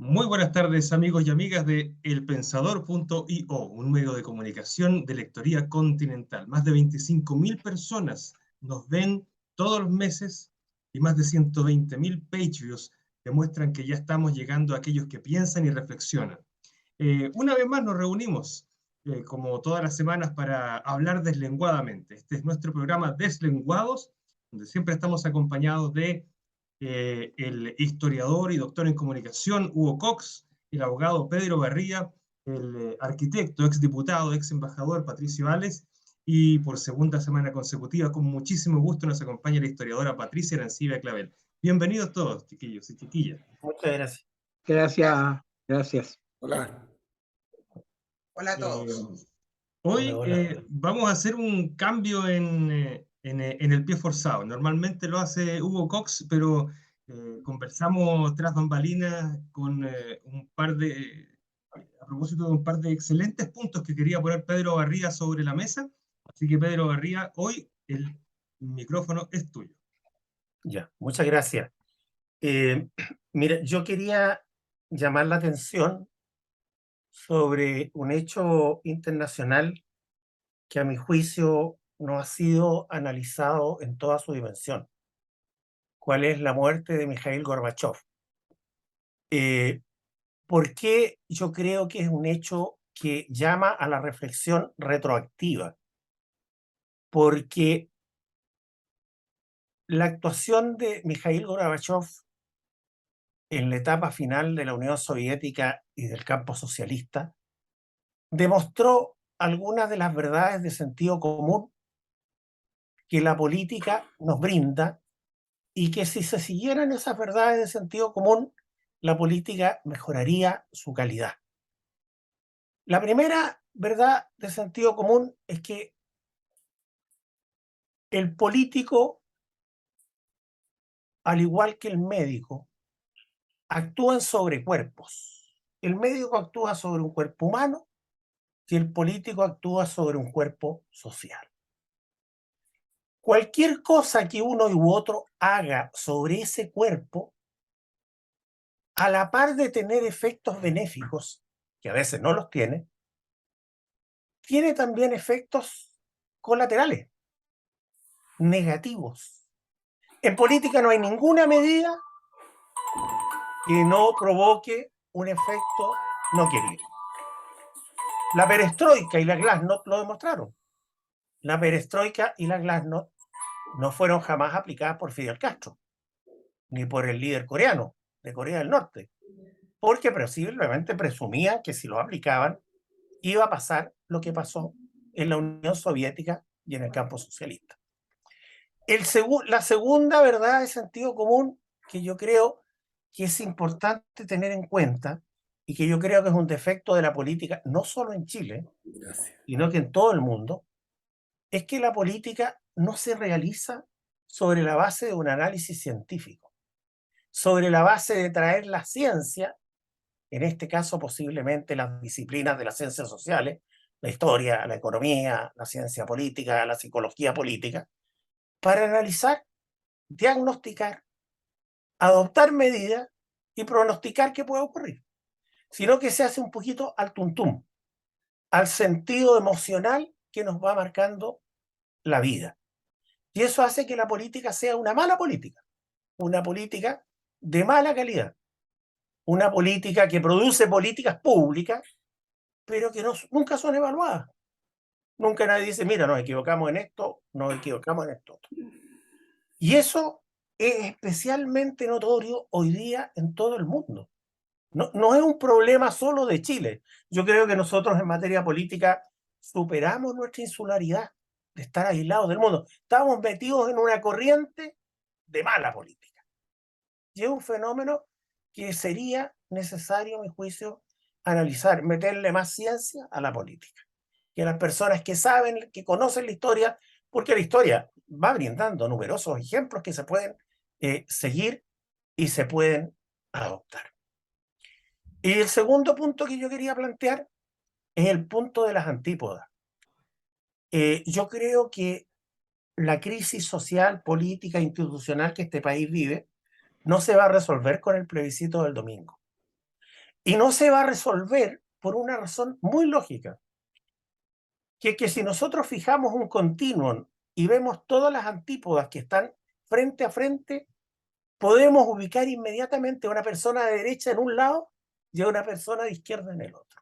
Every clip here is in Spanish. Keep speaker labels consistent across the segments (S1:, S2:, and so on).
S1: Muy buenas tardes, amigos y amigas de elpensador.io, un medio de comunicación de lectoría continental. Más de 25.000 personas nos ven todos los meses y más de 120.000 page views demuestran que ya estamos llegando a aquellos que piensan y reflexionan. Una vez más nos reunimos, como todas las semanas, para hablar deslenguadamente. Este es nuestro programa Deslenguados, donde siempre estamos acompañados de el historiador y doctor en comunicación Hugo Cox, el abogado Pedro Barría, el arquitecto, exdiputado, ex embajador Patricio Ales, y por segunda semana consecutiva, con muchísimo gusto, nos acompaña la historiadora Patricia Arancibia Clavel. Bienvenidos todos, chiquillos y chiquillas.
S2: Muchas gracias.
S3: Gracias, gracias.
S4: Hola. Hola a
S1: Eh,
S4: todos.
S1: Hoy
S2: Hola.
S1: vamos a hacer un cambio en el pie forzado. Normalmente lo hace Hugo Cox, pero conversamos tras bambalinas con a propósito de un par de excelentes puntos que quería poner Pedro Barría sobre la mesa. Así que Pedro Barría, hoy el micrófono es tuyo.
S2: Ya, muchas gracias. Mira, yo quería llamar la atención sobre un hecho internacional que a mi juicio no ha sido analizado en toda su dimensión. ¿Cuál es la muerte de Mikhail Gorbachev? Eh, ¿Por qué yo creo que es un hecho que llama a la reflexión retroactiva? Porque la actuación de Mikhail Gorbachev en la etapa final de la Unión Soviética y del campo socialista, demostró algunas de las verdades de sentido común que la política nos brinda y que si se siguieran esas verdades de sentido común, la política mejoraría su calidad. La primera verdad de sentido común es que el político, al igual que el médico, actúa en sobrecuerpos. El médico actúa sobre un cuerpo humano y el político actúa sobre un cuerpo social. Cualquier cosa que uno u otro haga sobre ese cuerpo, a la par de tener efectos benéficos, que a veces no los tiene también efectos colaterales, negativos. En política no hay ninguna medida que no provoque un efecto no querido. La perestroika y la glasnost lo demostraron. La perestroika y la glasnost no fueron jamás aplicadas por Fidel Castro, ni por el líder coreano de Corea del Norte, porque posiblemente presumían que si lo aplicaban iba a pasar lo que pasó en la Unión Soviética y en el campo socialista. La segunda verdad de sentido común que yo creo que es importante tener en cuenta y que yo creo que es un defecto de la política, no solo en Chile, sino que en todo el mundo, es que la política no se realiza sobre la base de un análisis científico, sobre la base de traer la ciencia, en este caso posiblemente las disciplinas de las ciencias sociales, la historia, la economía, la ciencia política, la psicología política, para analizar, diagnosticar, adoptar medidas y pronosticar qué puede ocurrir, sino que se hace un poquito al tuntum, al sentido emocional que nos va marcando la vida. Y eso hace que la política sea una mala política, una política de mala calidad, una política que produce políticas públicas, pero que nunca son evaluadas. Nunca nadie dice, mira, nos equivocamos en esto, nos equivocamos en esto. Y eso es especialmente notorio hoy día en todo el mundo. No es un problema solo de Chile. Yo creo que nosotros en materia política superamos nuestra insularidad de estar aislados del mundo. Estamos metidos en una corriente de mala política. Y es un fenómeno que sería necesario, a mi juicio, analizar, meterle más ciencia a la política. Que las personas que saben, que conocen la historia, porque la historia va brindando numerosos ejemplos que se pueden seguir y se pueden adoptar. Y el segundo punto que yo quería plantear es el punto de las antípodas. Yo creo que la crisis social, política, institucional que este país vive no se va a resolver con el plebiscito del domingo. Y no se va a resolver por una razón muy lógica, que es que si nosotros fijamos un continuum y vemos todas las antípodas que están frente a frente, podemos ubicar inmediatamente a una persona de derecha en un lado y a una persona de izquierda en el otro.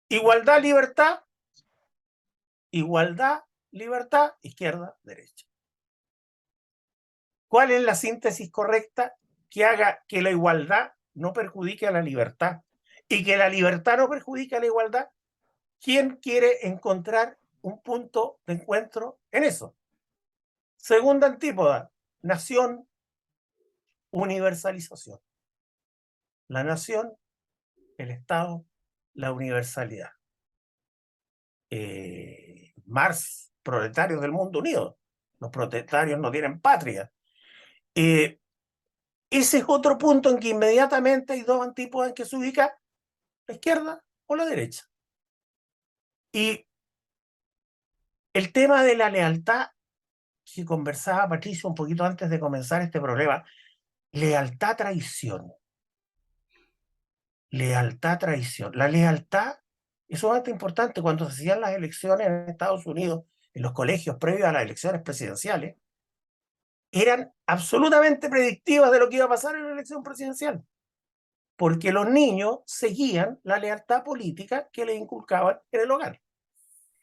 S2: Igualdad, libertad, izquierda, derecha. ¿Cuál es la síntesis correcta que haga que la igualdad no perjudique a la libertad y que la libertad no perjudique a la igualdad? ¿Quién quiere encontrar un punto de encuentro en eso? Segunda antípoda, nación, universalización. La nación, el Estado, la universalidad. Marx, proletarios del mundo unido. Los proletarios no tienen patria. Ese es otro punto en que inmediatamente hay dos antípodas en que se ubica la izquierda o la derecha. Y el tema de la lealtad, que conversaba Patricio un poquito antes de comenzar este problema, lealtad, traición. Lealtad, traición. La lealtad es sumamente importante. Cuando se hacían las elecciones en Estados Unidos, en los colegios previos a las elecciones presidenciales, eran absolutamente predictivas de lo que iba a pasar en la elección presidencial, porque los niños seguían la lealtad política que les inculcaban en el hogar.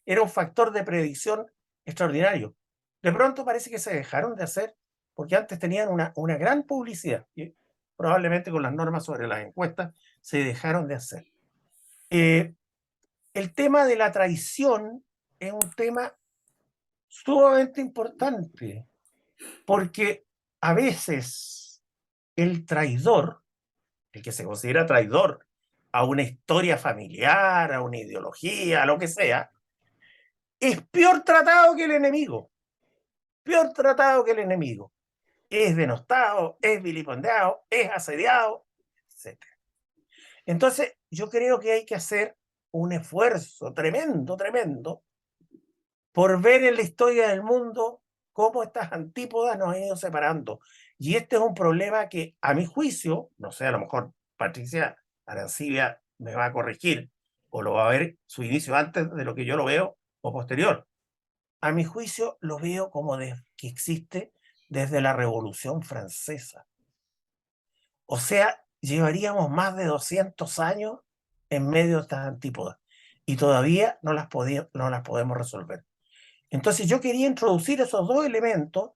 S2: Era un factor de predicción extraordinario. De pronto parece que se dejaron de hacer, porque antes tenían una gran publicidad, y probablemente con las normas sobre las encuestas se dejaron de hacer. El tema de la traición es un tema sumamente importante, porque a veces el traidor, el que se considera traidor a una historia familiar, a una ideología, a lo que sea, es peor tratado que el enemigo. Peor tratado que el enemigo. Es denostado, es vilipendiado, es asediado, etc. Entonces, yo creo que hay que hacer un esfuerzo tremendo, tremendo, por ver en la historia del mundo cómo estas antípodas nos han ido separando. Y este es un problema que, a mi juicio, no sé, a lo mejor Patricia Arancibia me va a corregir, o lo va a ver su inicio antes de lo que yo lo veo, o posterior. A mi juicio, lo veo como que existe desde la Revolución Francesa. O sea, llevaríamos más de 200 años en medio de estas antípodas y todavía no las podemos resolver. Entonces yo quería introducir esos dos elementos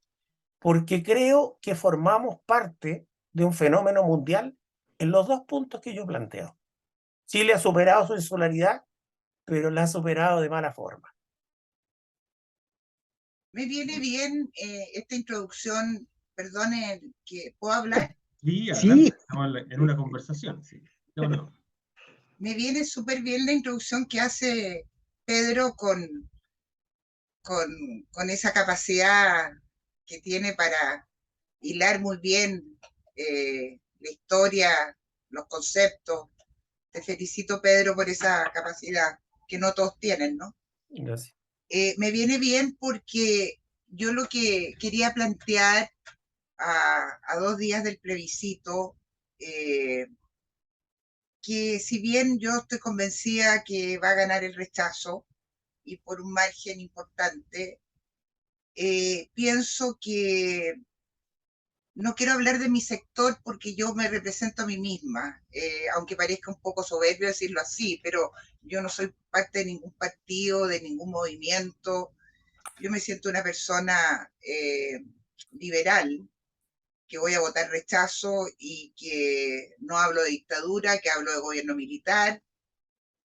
S2: porque creo que formamos parte de un fenómeno mundial en los dos puntos que yo planteo. Chile ha superado su insularidad, pero la ha superado de mala forma.
S4: Me viene bien esta introducción, perdone, que ¿puedo hablar?
S1: Sí,
S3: Sí,
S1: adelante, estamos en una conversación. Sí. No.
S4: Me viene súper bien la introducción que hace Pedro con esa capacidad que tiene para hilar muy bien la historia, los conceptos. Te felicito, Pedro, por esa capacidad que no todos tienen, ¿no?
S2: Gracias.
S4: Me viene bien porque yo lo que quería plantear a 2 días del plebiscito, que si bien yo estoy convencida que va a ganar el rechazo y por un margen importante, pienso que no quiero hablar de mi sector porque yo me represento a mí misma, aunque parezca un poco soberbio decirlo así, pero yo no soy parte de ningún partido, de ningún movimiento. Yo me siento una persona liberal, que voy a votar rechazo y que no hablo de dictadura, que hablo de gobierno militar,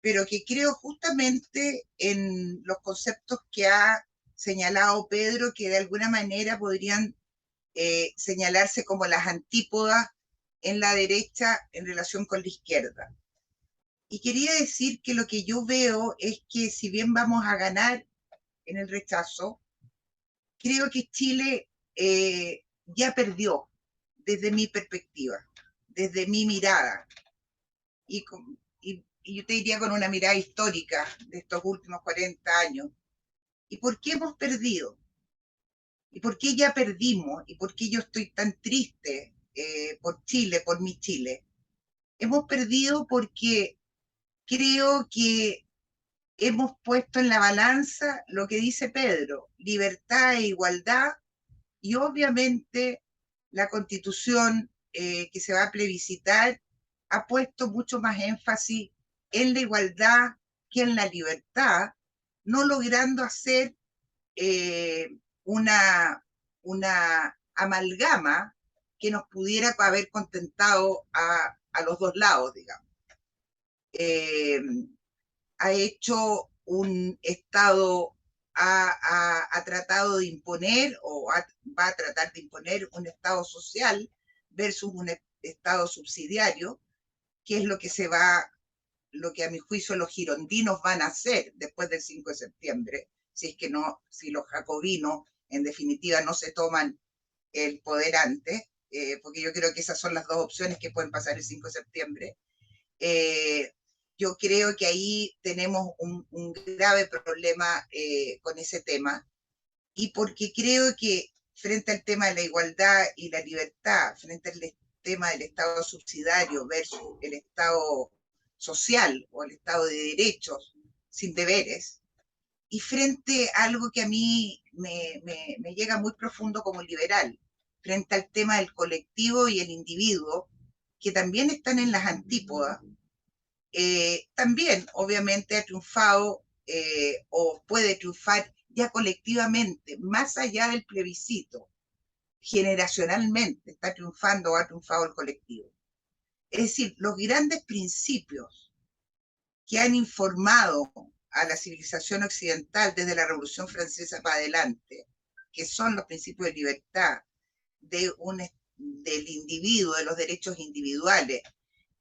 S4: pero que creo justamente en los conceptos que ha señalado Pedro, que de alguna manera podrían señalarse como las antípodas en la derecha en relación con la izquierda. Y quería decir que lo que yo veo es que si bien vamos a ganar en el rechazo, creo que Chile ya perdió desde mi perspectiva, desde mi mirada. Y yo te diría con una mirada histórica de estos últimos 40 años. ¿Y por qué hemos perdido? ¿Y por qué ya perdimos? ¿Y por qué yo estoy tan triste por Chile, por mi Chile? hemos perdido porque creo que hemos puesto en la balanza lo que dice Pedro, libertad e igualdad, y obviamente la Constitución que se va a plebiscitar ha puesto mucho más énfasis en la igualdad que en la libertad, no logrando hacer una amalgama que nos pudiera haber contentado a los dos lados, digamos. Ha hecho un Estado, ha tratado de imponer o va a tratar de imponer un Estado social versus un Estado subsidiario, que es lo que a mi juicio los girondinos van a hacer después del 5 de septiembre, si los jacobinos en definitiva no se toman el poder antes, porque yo creo que esas son las dos opciones que pueden pasar el 5 de septiembre. Yo creo que ahí tenemos un grave problema con ese tema, y porque creo que frente al tema de la igualdad y la libertad, frente al tema del Estado subsidiario versus el Estado social o el Estado de derechos sin deberes, y frente a algo que a mí me llega muy profundo como liberal, frente al tema del colectivo y el individuo, que también están en las antípodas, también obviamente ha triunfado o puede triunfar ya colectivamente, más allá del plebiscito, generacionalmente está triunfando o ha triunfado el colectivo. Es decir, los grandes principios que han informado a la civilización occidental desde la Revolución Francesa para adelante, que son los principios de libertad, del individuo, de los derechos individuales,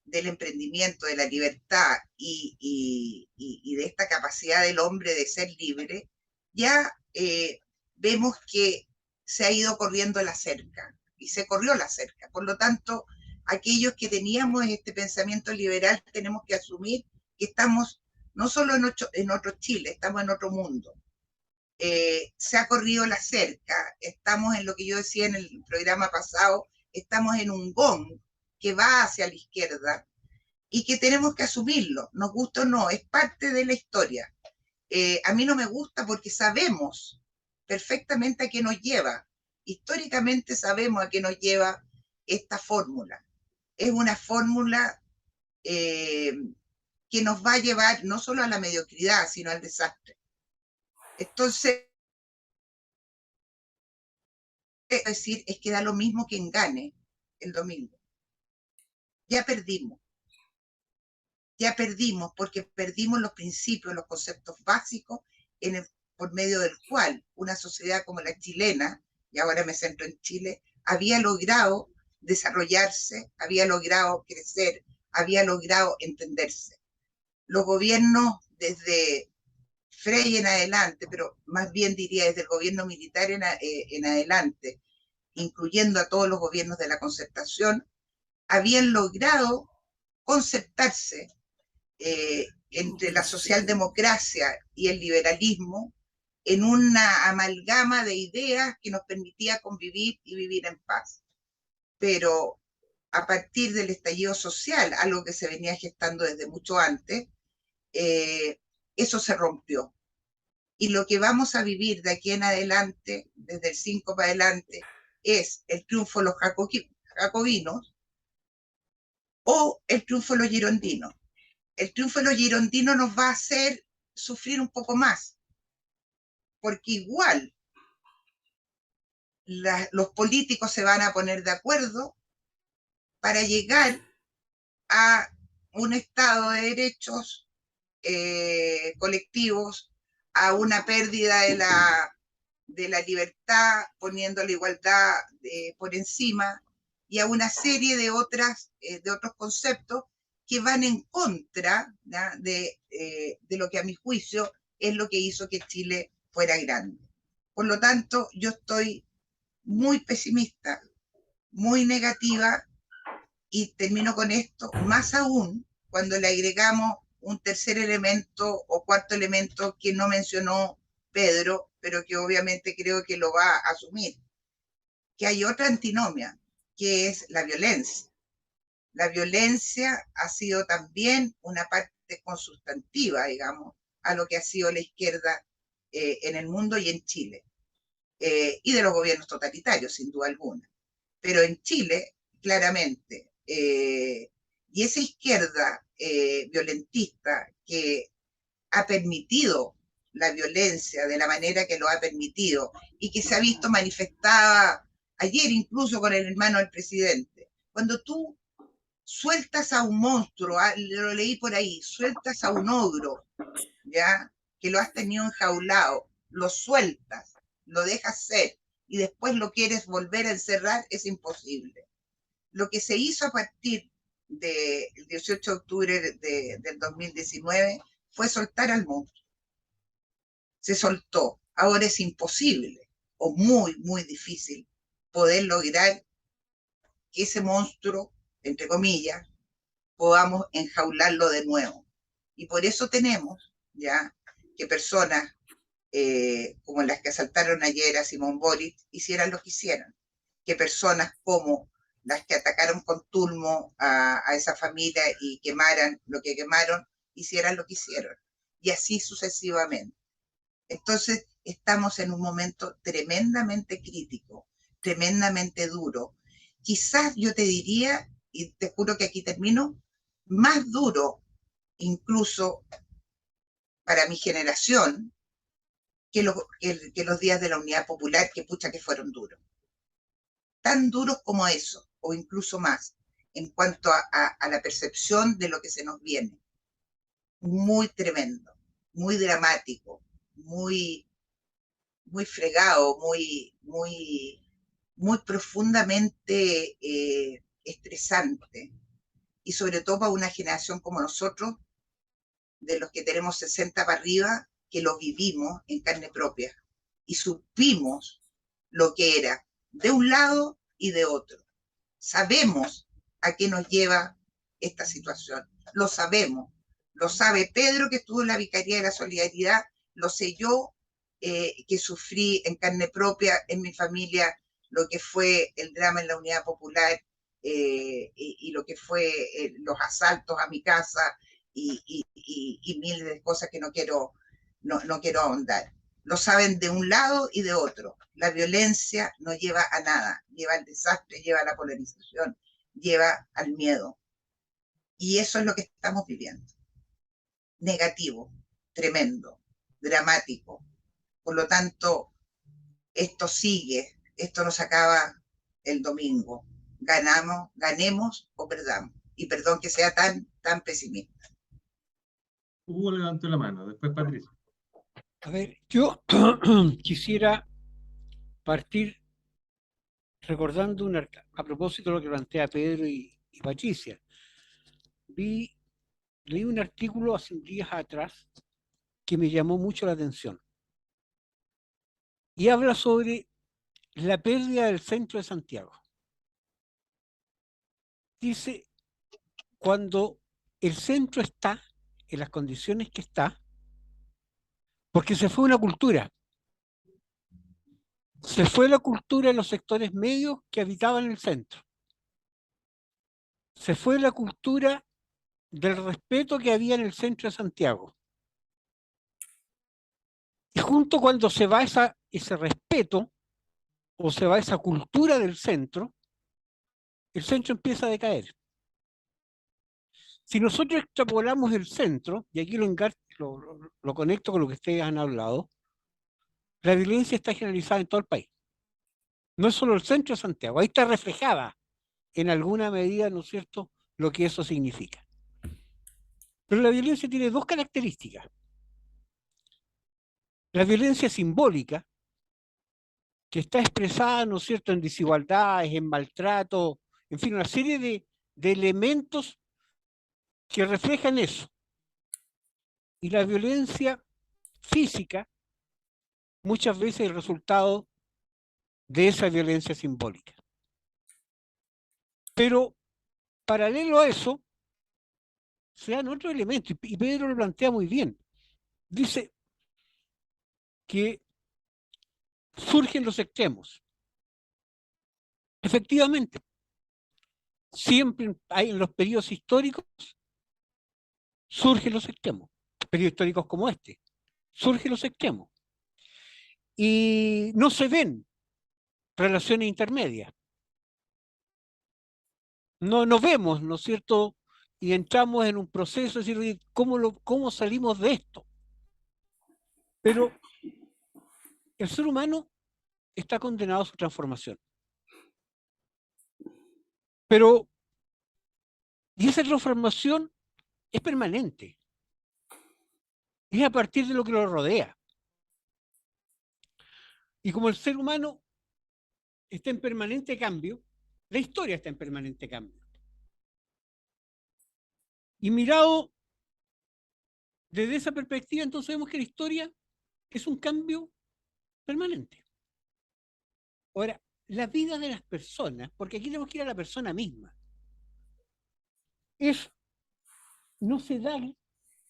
S4: del emprendimiento, de la libertad y de esta capacidad del hombre de ser libre, ya vemos que se ha ido corriendo la cerca, y se corrió la cerca. Por lo tanto, aquellos que teníamos este pensamiento liberal tenemos que asumir que estamos no solo en otro Chile, estamos en otro mundo. Se ha corrido la cerca, estamos en lo que yo decía en el programa pasado, estamos en un gong que va hacia la izquierda y que tenemos que asumirlo, nos gusta o no, es parte de la historia. A mí no me gusta porque sabemos perfectamente a qué nos lleva, históricamente sabemos a qué nos lleva esta fórmula. Es una fórmula que nos va a llevar no solo a la mediocridad, sino al desastre. Entonces, es decir, es que da lo mismo quien gane el domingo. Ya perdimos porque perdimos los principios, los conceptos básicos por medio del cual una sociedad como la chilena, y ahora me centro en Chile, había logrado desarrollarse, había logrado crecer, había logrado entenderse. Los gobiernos desde Frei en adelante, pero más bien diría desde el gobierno militar en adelante, incluyendo a todos los gobiernos de la Concertación, habían logrado concertarse entre la socialdemocracia y el liberalismo en una amalgama de ideas que nos permitía convivir y vivir en paz. Pero a partir del estallido social, algo que se venía gestando desde mucho antes, eso se rompió. Y lo que vamos a vivir de aquí en adelante, desde el 5 para adelante, es el triunfo de los jacobinos o el triunfo de los girondinos. El triunfo de los girondinos nos va a hacer sufrir un poco más, porque igual los políticos se van a poner de acuerdo para llegar a un Estado de derechos colectivos, a una pérdida de la libertad, poniendo la igualdad por encima, y a una serie de otros conceptos que van en contra de lo que a mi juicio es lo que hizo que Chile fuera grande. Por lo tanto, yo estoy muy pesimista, muy negativa, y termino con esto, más aún cuando le agregamos un tercer elemento o cuarto elemento que no mencionó Pedro, pero que obviamente creo que lo va a asumir, que hay otra antinomia, que es la violencia. La violencia ha sido también una parte consustantiva, digamos, a lo que ha sido la izquierda en el mundo y en Chile, y de los gobiernos totalitarios, sin duda alguna. Pero en Chile, claramente, y esa izquierda violentista que ha permitido la violencia de la manera que lo ha permitido y que se ha visto manifestada ayer incluso con el hermano del presidente. Cuando tú sueltas a un monstruo, lo leí por ahí, sueltas a un ogro, ¿ya? Que lo has tenido enjaulado, lo sueltas, lo dejas ser y después lo quieres volver a encerrar, es imposible. Lo que se hizo a partir del 18 de octubre del 2019 fue soltar al monstruo. Se soltó. Ahora es imposible o muy, muy difícil poder lograr que ese monstruo, entre comillas, podamos enjaularlo de nuevo. Y por eso tenemos ya que personas como las que asaltaron ayer a Simón Boric hicieran lo que hicieran, que personas como las que atacaron con Tulmo a esa familia y quemaran lo que quemaron, hicieran lo que hicieron, y así sucesivamente. Entonces, estamos en un momento tremendamente crítico, tremendamente duro. Quizás yo te diría, y te juro que aquí termino, más duro incluso para mi generación que los días de la Unidad Popular, que pucha que fueron duros. Tan duros como eso, o incluso más, en cuanto a la percepción de lo que se nos viene. Muy tremendo, muy dramático, muy, muy fregado, muy profundamente estresante. Y sobre todo para una generación como nosotros, de los que tenemos 60 para arriba, que lo vivimos en carne propia y supimos lo que era de un lado y de otro. Sabemos a qué nos lleva esta situación, lo sabemos. Lo sabe Pedro, que estuvo en la Vicaría de la Solidaridad, lo sé yo, que sufrí en carne propia en mi familia lo que fue el drama en la Unidad Popular, y lo que fue los asaltos a mi casa y miles de cosas que no quiero ahondar. Lo saben de un lado y de otro. La violencia no lleva a nada, lleva al desastre, lleva a la polarización, lleva al miedo. Y eso es lo que estamos viviendo. Negativo, tremendo, dramático. Por lo tanto, esto sigue, esto no se acaba el domingo. Ganemos o perdamos. Y perdón que sea tan pesimista.
S1: Hugo levantó la mano, después Patricia.
S5: A ver, yo quisiera partir recordando a propósito de lo que plantea Pedro y Patricia. Leí un artículo hace días atrás que me llamó mucho la atención. Y habla sobre la pérdida del centro de Santiago. Dice, cuando el centro está en las condiciones que está, porque se fue una cultura. Se fue la cultura en los sectores medios que habitaban el centro. Se fue la cultura del respeto que había en el centro de Santiago. Y junto cuando se va ese respeto, o se va esa cultura del centro, el centro empieza a decaer. Si nosotros extrapolamos el centro, y aquí lo conecto con lo que ustedes han hablado, la violencia está generalizada en todo el país. No es solo el centro de Santiago, ahí está reflejada en alguna medida, ¿no es cierto?, lo que eso significa. Pero la violencia tiene dos características. La violencia simbólica, que está expresada, ¿no es cierto?, en desigualdades, en maltrato, en fin, una serie de elementos que reflejan eso. Y la violencia física, muchas veces es el resultado de esa violencia simbólica. Pero, paralelo a eso, se dan otros elementos, y Pedro lo plantea muy bien. Dice que surgen los extremos. Efectivamente, siempre hay en los periodos históricos, surgen los extremos. Periodos históricos como este, surgen los extremos. Y no se ven relaciones intermedias. No vemos, ¿no es cierto? Y entramos en un proceso de decir, oye, ¿cómo salimos de esto? Pero el ser humano está condenado a su transformación. Pero, y esa transformación es permanente. Es a partir de lo que lo rodea. Y como el ser humano está en permanente cambio, la historia está en permanente cambio. Y mirado desde esa perspectiva, entonces vemos que la historia es un cambio permanente. Ahora, la vida de las personas, porque aquí tenemos que ir a la persona misma, no se da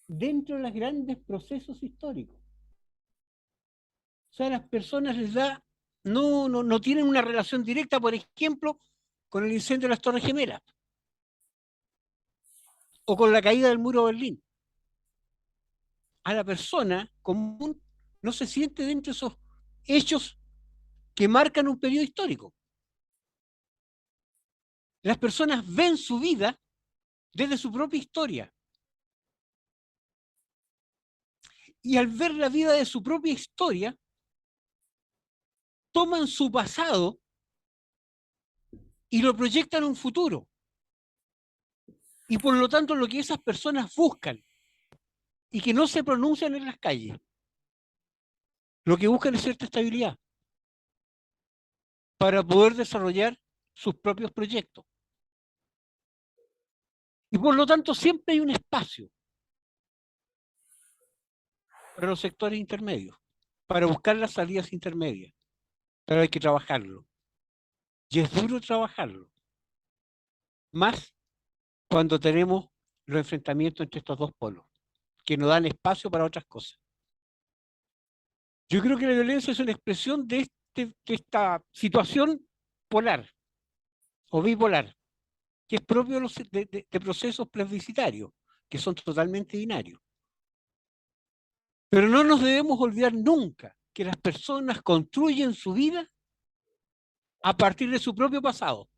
S5: dentro de los grandes procesos históricos. O sea, a las personas les da, no tienen una relación directa, por ejemplo, con el incendio de las Torres Gemelas o con la caída del muro de Berlín. A la persona común no se siente dentro de esos hechos que marcan un periodo histórico. Las personas ven su vida desde su propia historia. Y al ver la vida de su propia historia, toman su pasado y lo proyectan a un futuro. Y por lo tanto, lo que esas personas buscan y que no se pronuncian en las calles, lo que buscan es cierta estabilidad para poder desarrollar sus propios proyectos. Y por lo tanto, siempre hay un espacio para los sectores intermedios, para buscar las salidas intermedias. Pero hay que trabajarlo. Y es duro trabajarlo. Más cuando tenemos los enfrentamientos entre estos dos polos, que no dan espacio para otras cosas. Yo creo que la violencia es una expresión de esta situación polar o bipolar, que es propio de procesos plebiscitarios, que son totalmente binarios. Pero no nos debemos olvidar nunca que las personas construyen su vida a partir de su propio pasado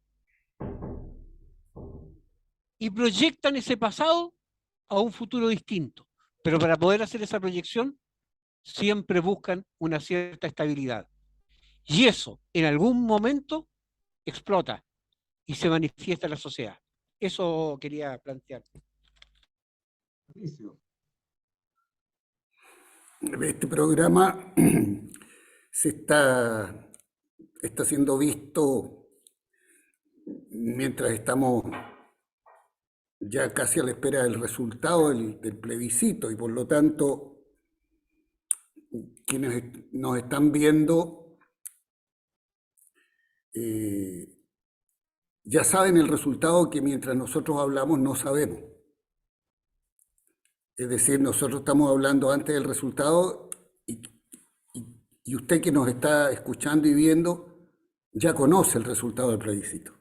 S5: y proyectan ese pasado a un futuro distinto. Pero para poder hacer esa proyección, siempre buscan una cierta estabilidad. Y eso, en algún momento, explota y se manifiesta en la sociedad. Eso quería plantear.
S3: Este programa está siendo visto mientras estamos ya casi a la espera del resultado del plebiscito, y por lo tanto quienes nos están viendo ya saben el resultado que mientras nosotros hablamos no sabemos. Es decir, nosotros estamos hablando antes del resultado y usted que nos está escuchando y viendo ya conoce el resultado del plebiscito.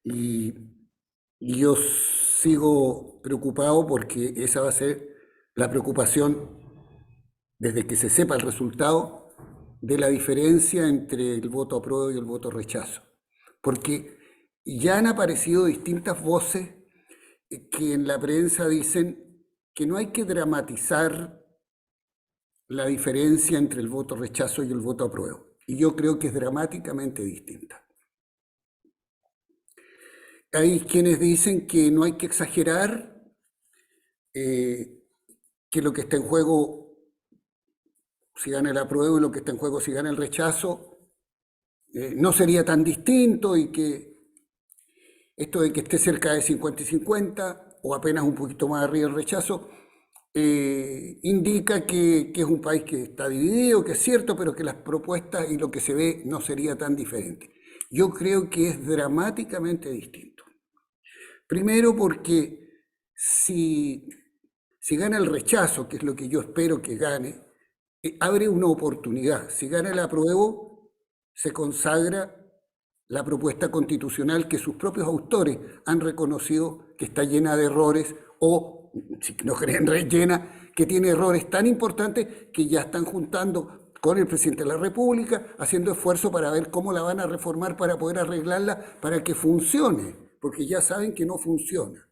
S3: Y yo sigo preocupado porque esa va a ser la preocupación desde que se sepa el resultado de la diferencia entre el voto apruebo y el voto rechazo. Porque ya han aparecido distintas voces que en la prensa dicen que no hay que dramatizar la diferencia entre el voto rechazo y el voto apruebo. Y yo creo que es dramáticamente distinta. Hay quienes dicen que no hay que exagerar, que lo que está en juego si gana el apruebo y lo que está en juego si gana el rechazo no sería tan distinto, y que esto de que esté cerca de 50 y 50 o apenas un poquito más arriba el rechazo indica que es un país que está dividido, que es cierto, pero que las propuestas y lo que se ve no sería tan diferente. Yo creo que es dramáticamente distinto. Primero porque si gana el rechazo, que es lo que yo espero que gane, abre una oportunidad. Si gana el apruebo, se consagra la propuesta constitucional que sus propios autores han reconocido que está llena de errores, o, si no creen llena, que tiene errores tan importantes que ya están juntando con el presidente de la República, haciendo esfuerzo para ver cómo la van a reformar para poder arreglarla para que funcione, porque ya saben que no funciona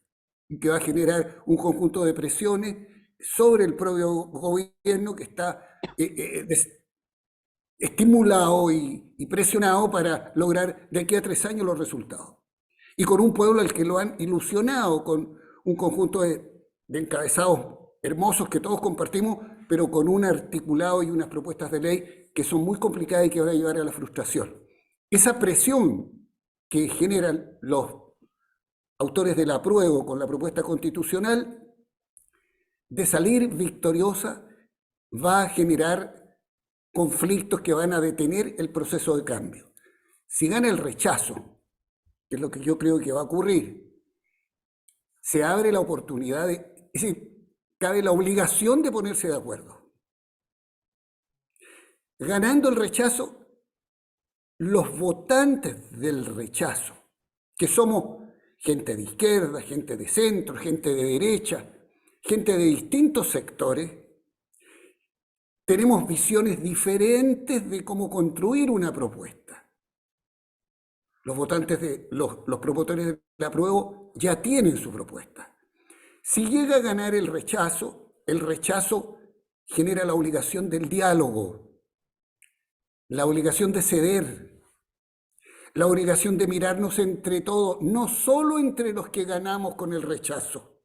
S3: y que va a generar un conjunto de presiones sobre el propio gobierno que está estimulado y presionado para lograr de aquí a 3 años los resultados. Y con un pueblo al que lo han ilusionado con un conjunto de encabezados hermosos que todos compartimos, pero con un articulado y unas propuestas de ley que son muy complicadas y que van a llevar a la frustración. Esa presión que generan los autores del apruebo con la propuesta constitucional de salir victoriosa va a generar conflictos que van a detener el proceso de cambio. Si gana el rechazo, que es lo que yo creo que va a ocurrir, se abre la oportunidad es decir, cabe la obligación de ponerse de acuerdo. Ganando el rechazo, los votantes del rechazo, que somos gente de izquierda, gente de centro, gente de derecha, gente de distintos sectores, tenemos visiones diferentes de cómo construir una propuesta. Los votantes los promotores del apruebo ya tienen su propuesta. Si llega a ganar el rechazo genera la obligación del diálogo, la obligación de ceder, la obligación de mirarnos entre todos, no solo entre los que ganamos con el rechazo,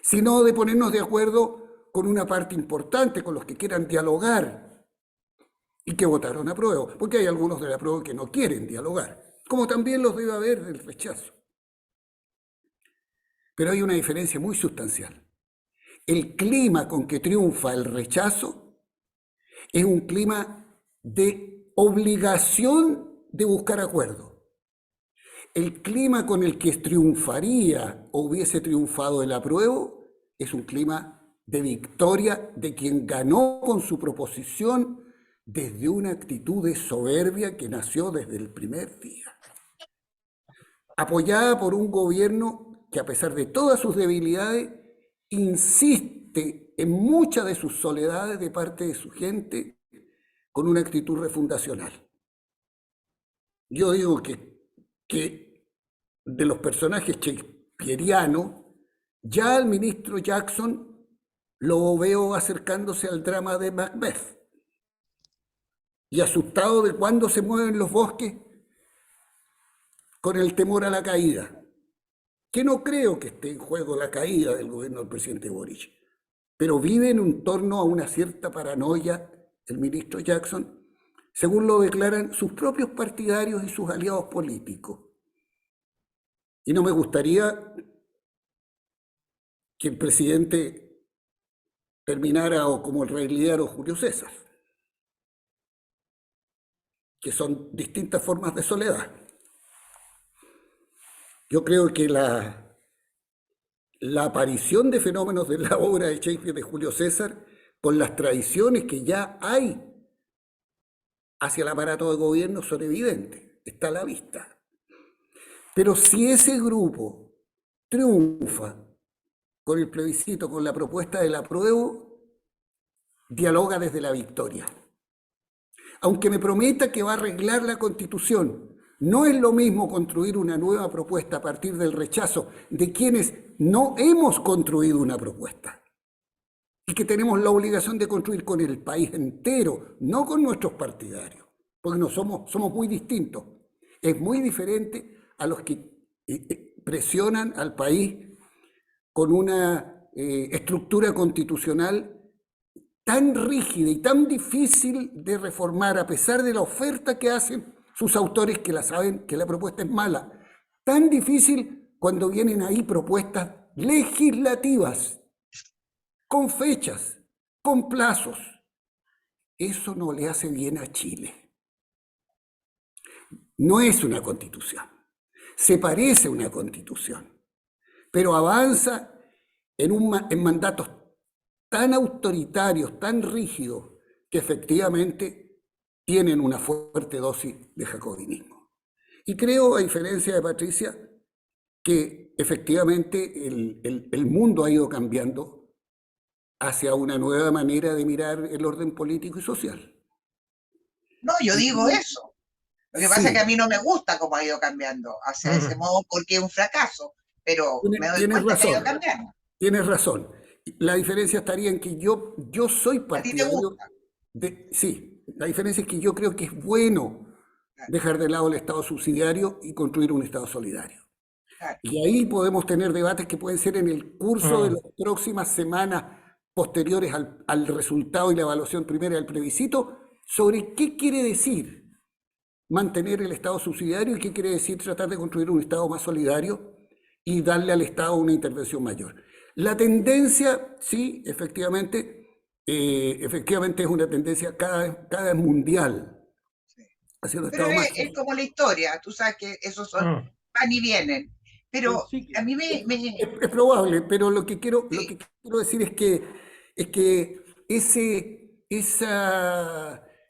S3: sino de ponernos de acuerdo con una parte importante, con los que quieran dialogar y que votaron apruebo, porque hay algunos del apruebo que no quieren dialogar, como también los debe haber del rechazo. Pero hay una diferencia muy sustancial. El clima con que triunfa el rechazo es un clima de obligación de buscar acuerdo. El clima con el que triunfaría o hubiese triunfado el apruebo es un clima de victoria de quien ganó con su proposición desde una actitud de soberbia que nació desde el primer día. Apoyada por un gobierno que a pesar de todas sus debilidades, insiste en muchas de sus soledades de parte de su gente con una actitud refundacional. Yo digo que de los personajes shakespearianos, ya al ministro Jackson lo veo acercándose al drama de Macbeth y asustado de cuándo se mueven los bosques con el temor a la caída. Que no creo que esté en juego la caída del gobierno del presidente Boric, pero vive en torno a una cierta paranoia el ministro Jackson, según lo declaran sus propios partidarios y sus aliados políticos. Y no me gustaría que el presidente terminara o como el rey Lear o Julio César, que son distintas formas de soledad. Yo creo que la aparición de fenómenos de la obra de Shakespeare de Julio César, con las tradiciones que ya hay hacia el aparato de gobierno, son evidentes, está a la vista. Pero si ese grupo triunfa con el plebiscito, con la propuesta del apruebo, dialoga desde la victoria. Aunque me prometa que va a arreglar la Constitución, no es lo mismo construir una nueva propuesta a partir del rechazo de quienes no hemos construido una propuesta y que tenemos la obligación de construir con el país entero, no con nuestros partidarios, porque no somos muy distintos. Es muy diferente a los que presionan al país con una estructura constitucional tan rígida y tan difícil de reformar, a pesar de la oferta que hacen sus autores que la saben que la propuesta es mala. Tan difícil cuando vienen ahí propuestas legislativas, con fechas, con plazos. Eso no le hace bien a Chile. No es una constitución. Se parece a una constitución, pero avanza en mandatos tan autoritarios, tan rígidos, que efectivamente tienen una fuerte dosis de jacobinismo. Y creo, a diferencia de Patricia, que efectivamente el mundo ha ido cambiando hacia una nueva manera de mirar el orden político y social.
S4: No, yo digo
S3: Y
S4: eso. Lo que pasa es que a
S3: sí,
S4: mí no me gusta cómo ha ido cambiando hacia ese modo porque es un fracaso, pero me doy
S3: tienes
S4: cuenta que ha ido
S3: razón,
S4: cambiando.
S3: tienes razón. La diferencia estaría en que yo soy
S4: A ti te
S3: partidario
S4: gusta.
S3: de... Sí, la diferencia es que yo creo que es bueno
S4: Claro,
S3: dejar de lado el Estado subsidiario y construir un Estado solidario.
S4: claro.
S3: Y ahí podemos tener debates que pueden ser en el curso de las próximas semanas posteriores al resultado y la evaluación primera del plebiscito sobre qué quiere decir mantener el Estado subsidiario y qué quiere decir tratar de construir un Estado más solidario y darle al Estado una intervención mayor. La tendencia, sí, efectivamente es una tendencia cada vez mundial
S4: Sí.
S3: hacia un
S4: Pero
S3: Estado más...
S4: es como la historia, tú sabes que esos son, van y vienen. Pero
S5: Sí,
S4: a mí
S3: Es probable, pero lo
S4: sí,
S3: que quiero decir es que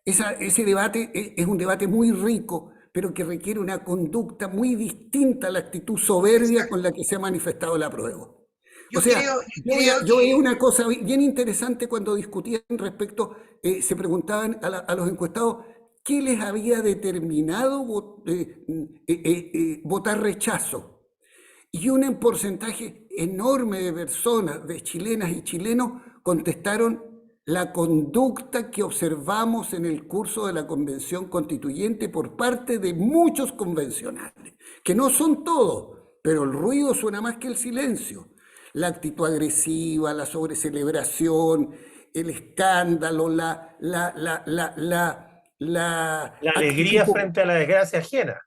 S3: ese debate es un debate muy rico, pero que requiere una conducta muy distinta a la actitud soberbia con
S4: exacto.
S3: la que se ha manifestado el apruebo. O
S4: Yo
S3: sea,
S4: creo, yo creo
S3: yo veía
S4: que,
S3: una cosa bien interesante cuando discutían respecto, se preguntaban a los encuestados qué les había determinado votar rechazo. Y un porcentaje enorme de personas, de chilenas y chilenos, contestaron la conducta que observamos en el curso de la Convención Constituyente por parte de muchos convencionales, que no son todos, pero el ruido suena más que el silencio. La actitud agresiva, la sobrecelebración, el escándalo, la
S2: La
S3: actitud
S2: alegría frente a la desgracia ajena.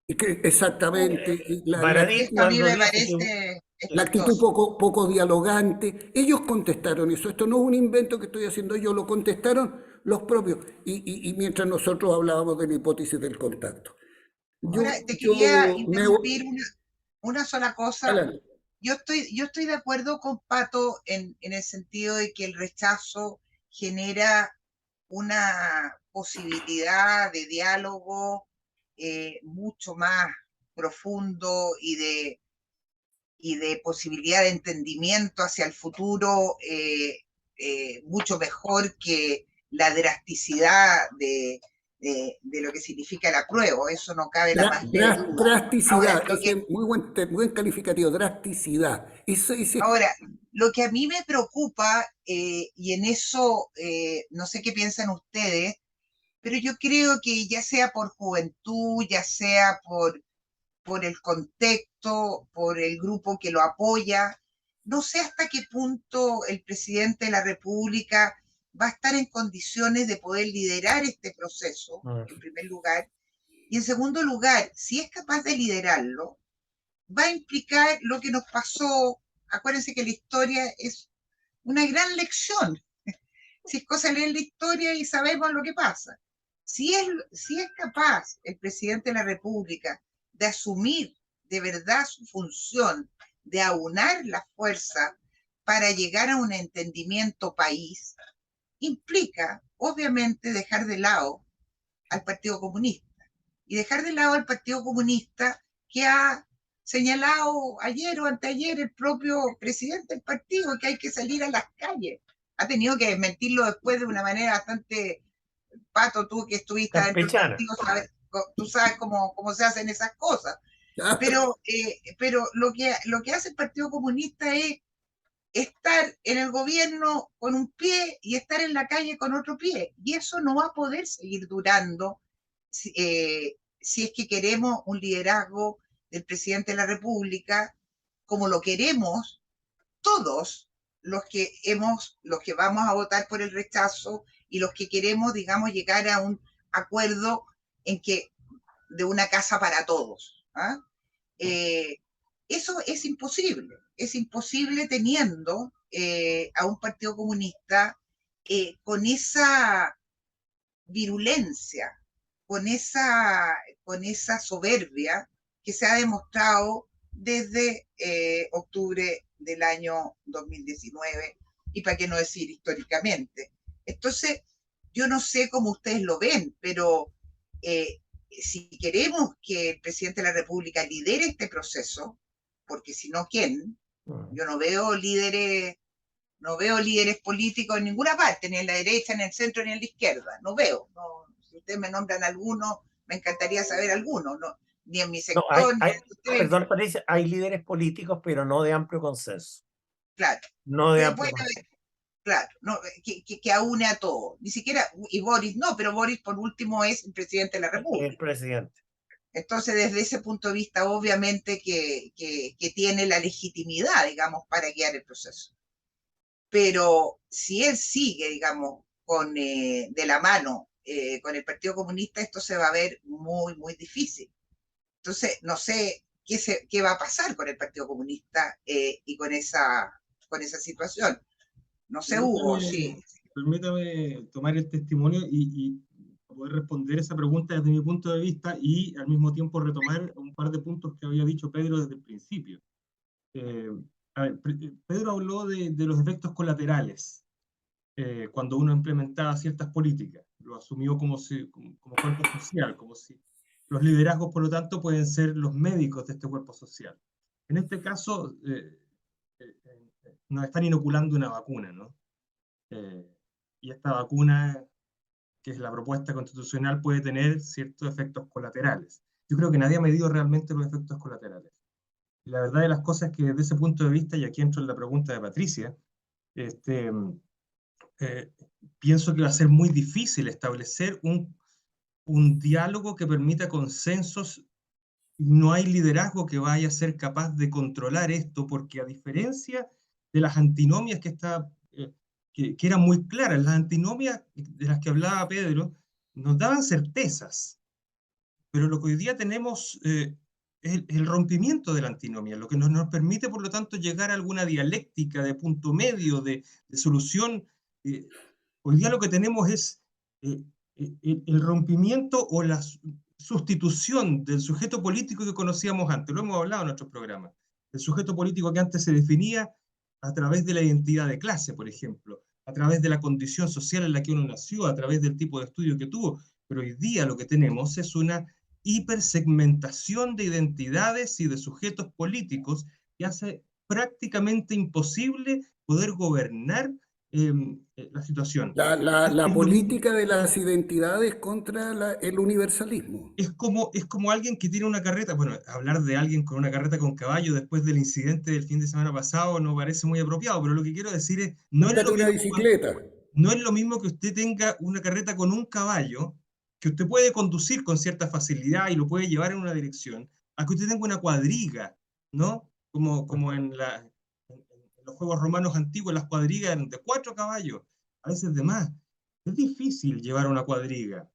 S3: exactamente,
S2: Baradit
S4: esto a mí
S2: cuando
S4: me
S2: dice que
S4: parece
S3: la actitud
S4: espantoso.
S3: poco dialogante. Ellos contestaron eso. Esto no es un invento que estoy haciendo yo, lo contestaron los propios. Y mientras nosotros hablábamos de la hipótesis del contacto.
S4: Ahora, te
S3: Yo
S4: quería
S3: me...
S4: interrumpir una sola cosa.
S3: Alan,
S4: Yo estoy de acuerdo con Pato en el sentido de que el rechazo genera una posibilidad de diálogo mucho más profundo y de posibilidad de entendimiento hacia el futuro mucho mejor que la drasticidad de lo que significa el apruebo. Eso no cabe la más leve duda. Ahora,
S3: drasticidad, ese es muy buen calificativo, drasticidad.
S4: ahora, lo que a mí me preocupa, y en eso no sé qué piensan ustedes, pero yo creo que ya sea por juventud, ya sea por el contexto, por el grupo que lo apoya. No sé hasta qué punto el presidente de la República va a estar en condiciones de poder liderar este proceso, en primer lugar. Y en segundo lugar, si es capaz de liderarlo, va a implicar lo que nos pasó. Acuérdense que la historia es una gran lección. Si es cosa de leer la historia y sabemos lo que pasa. Si es capaz el presidente de la República de asumir de verdad su función, de aunar la fuerza para llegar a un entendimiento país, implica, obviamente, dejar de lado al Partido Comunista. Y dejar de lado al Partido Comunista que ha señalado ayer o anteayer el propio presidente del partido, que hay que salir a las calles. Ha tenido que desmentirlo después de una manera bastante... Pato, tú que estuviste adentro del
S2: campechana.
S4: partido, tú sabes cómo se hacen esas cosas.
S3: Claro,
S4: Pero lo que hace el Partido Comunista es estar en el gobierno con un pie y estar en la calle con otro pie. Y eso no va a poder seguir durando si es que queremos un liderazgo del presidente de la República como lo queremos todos los que vamos a votar por el rechazo y los que queremos, digamos, llegar a un acuerdo en que de una casa para todos. ¿Ah? Eso es imposible teniendo a un partido comunista con esa virulencia, con esa soberbia que se ha demostrado desde octubre del año 2019 y para qué no decir históricamente. Entonces, yo no sé cómo ustedes lo ven, pero si queremos que el presidente de la República lidere este proceso, porque si no, ¿quién? Yo no veo líderes políticos en ninguna parte, ni en la derecha, ni en el centro, ni en la izquierda. No veo. No, si ustedes me nombran alguno, me encantaría saber alguno. No, ni en mi
S2: No,
S4: sector, ni en el de ustedes.
S2: perdón, Patricia, hay líderes políticos, pero no de amplio consenso.
S4: Claro.
S2: No de amplio
S4: Puede
S2: consenso.
S4: haber, claro, no, que aúne a todo. Ni siquiera, y Boris no, pero Boris por último es el presidente de la
S2: El
S4: República.
S2: presidente.
S4: Entonces, desde ese punto de vista, obviamente que tiene la legitimidad, digamos, para guiar el proceso. Pero si él sigue, digamos, de la mano con el Partido Comunista, esto se va a ver muy, muy difícil. Entonces, no sé qué va a pasar con el Partido Comunista y con esa situación. No sé, Hugo, sí.
S1: Permítame tomar el testimonio y poder responder esa pregunta desde mi punto de vista y al mismo tiempo retomar un par de puntos que había dicho Pedro desde el principio. A ver, Pedro habló de los efectos colaterales cuando uno implementaba ciertas políticas. Lo asumió como cuerpo social, como si los liderazgos, por lo tanto, pueden ser los médicos de este cuerpo social. En este caso, nos están inoculando una vacuna, ¿no? Y esta vacuna, que es la propuesta constitucional, puede tener ciertos efectos colaterales. Yo creo que nadie ha medido realmente los efectos colaterales. Y la verdad de las cosas es que desde ese punto de vista, y aquí entro en la pregunta de Patricia, pienso que va a ser muy difícil establecer un diálogo que permita consensos. No hay liderazgo que vaya a ser capaz de controlar esto, porque a diferencia de las antinomias que eran muy claras, las antinomias de las que hablaba Pedro nos daban certezas, pero lo que hoy día tenemos es el rompimiento de la antinomia, lo que nos permite, por lo tanto, llegar a alguna dialéctica de punto medio, de solución. Hoy día lo que tenemos es el rompimiento o la sustitución del sujeto político que conocíamos antes. Lo hemos hablado en nuestros programas. El sujeto político que antes se definía a través de la identidad de clase, por ejemplo, a través de la condición social en la que uno nació, a través del tipo de estudio que tuvo. Pero hoy día lo que tenemos es una hipersegmentación de identidades y de sujetos políticos que hace prácticamente imposible poder gobernar la situación.
S3: La política de las identidades contra el universalismo.
S1: Es como alguien que tiene una carreta, bueno, hablar de alguien con una carreta con caballo después del incidente del fin de semana pasado no parece muy apropiado, pero lo que quiero decir es, no es lo
S3: Una
S1: mismo,
S3: bicicleta.
S1: no es lo mismo que usted tenga una carreta con un caballo, que usted puede conducir con cierta facilidad y lo puede llevar en una dirección, a que usted tenga una cuadriga, ¿no? Como en los juegos romanos antiguos, las cuadrigas eran de 4 caballos, a veces de más. Es difícil llevar una cuadriga.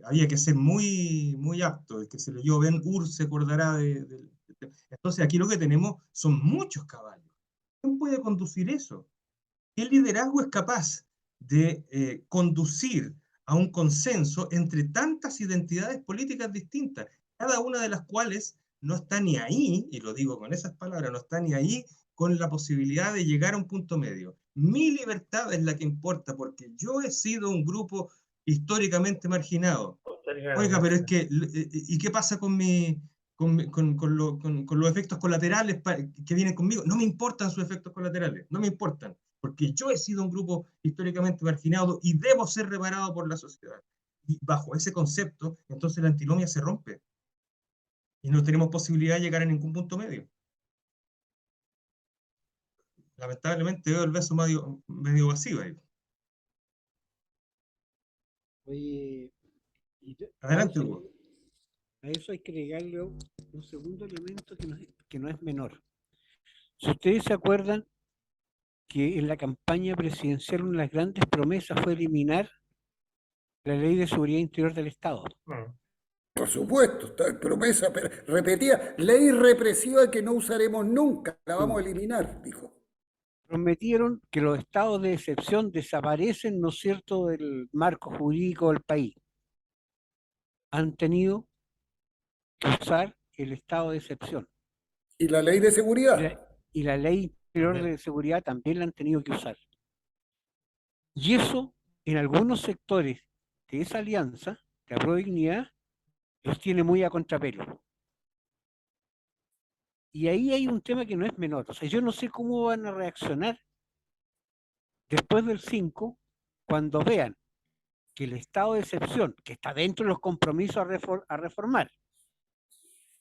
S1: Había que ser muy, muy apto. El que se leyó Ben Hur se acordará Entonces aquí lo que tenemos son muchos caballos. ¿Quién puede conducir eso? ¿Qué liderazgo es capaz de conducir a un consenso entre tantas identidades políticas distintas, cada una de las cuales no está ni ahí, y lo digo con esas palabras, no está ni ahí con la posibilidad de llegar a un punto medio? Mi libertad es la que importa, porque yo he sido un grupo históricamente marginado. Oiga, pero es que, ¿y qué pasa con los efectos colaterales que vienen conmigo? No me importan sus efectos colaterales, no me importan, porque yo he sido un grupo históricamente marginado y debo ser reparado por la sociedad. Y bajo ese concepto, entonces la antinomia se rompe y no tenemos posibilidad de llegar a ningún punto medio. Lamentablemente veo el vaso medio vacío ahí.
S5: Oye,
S1: Adelante, Hugo.
S5: a eso hay que agregarle un segundo elemento que no es menor. Si ustedes se acuerdan que en la campaña presidencial una de las grandes promesas fue eliminar la Ley de Seguridad Interior del Estado.
S3: Por supuesto, promesa repetida, ley represiva que no usaremos nunca, la vamos a eliminar, dijo.
S5: Prometieron que los estados de excepción desaparecen, ¿no es cierto?, del marco jurídico del país. Han tenido que usar el estado de excepción.
S3: ¿Y la ley de seguridad?
S5: Y la ley interior de seguridad también la han tenido que usar. Y eso, en algunos sectores de esa alianza, de Apruebo Dignidad, los tiene muy a contrapelo. Y ahí hay un tema que no es menor. O sea, yo no sé cómo van a reaccionar después del 5 cuando vean que el estado de excepción, que está dentro de los compromisos a reformar,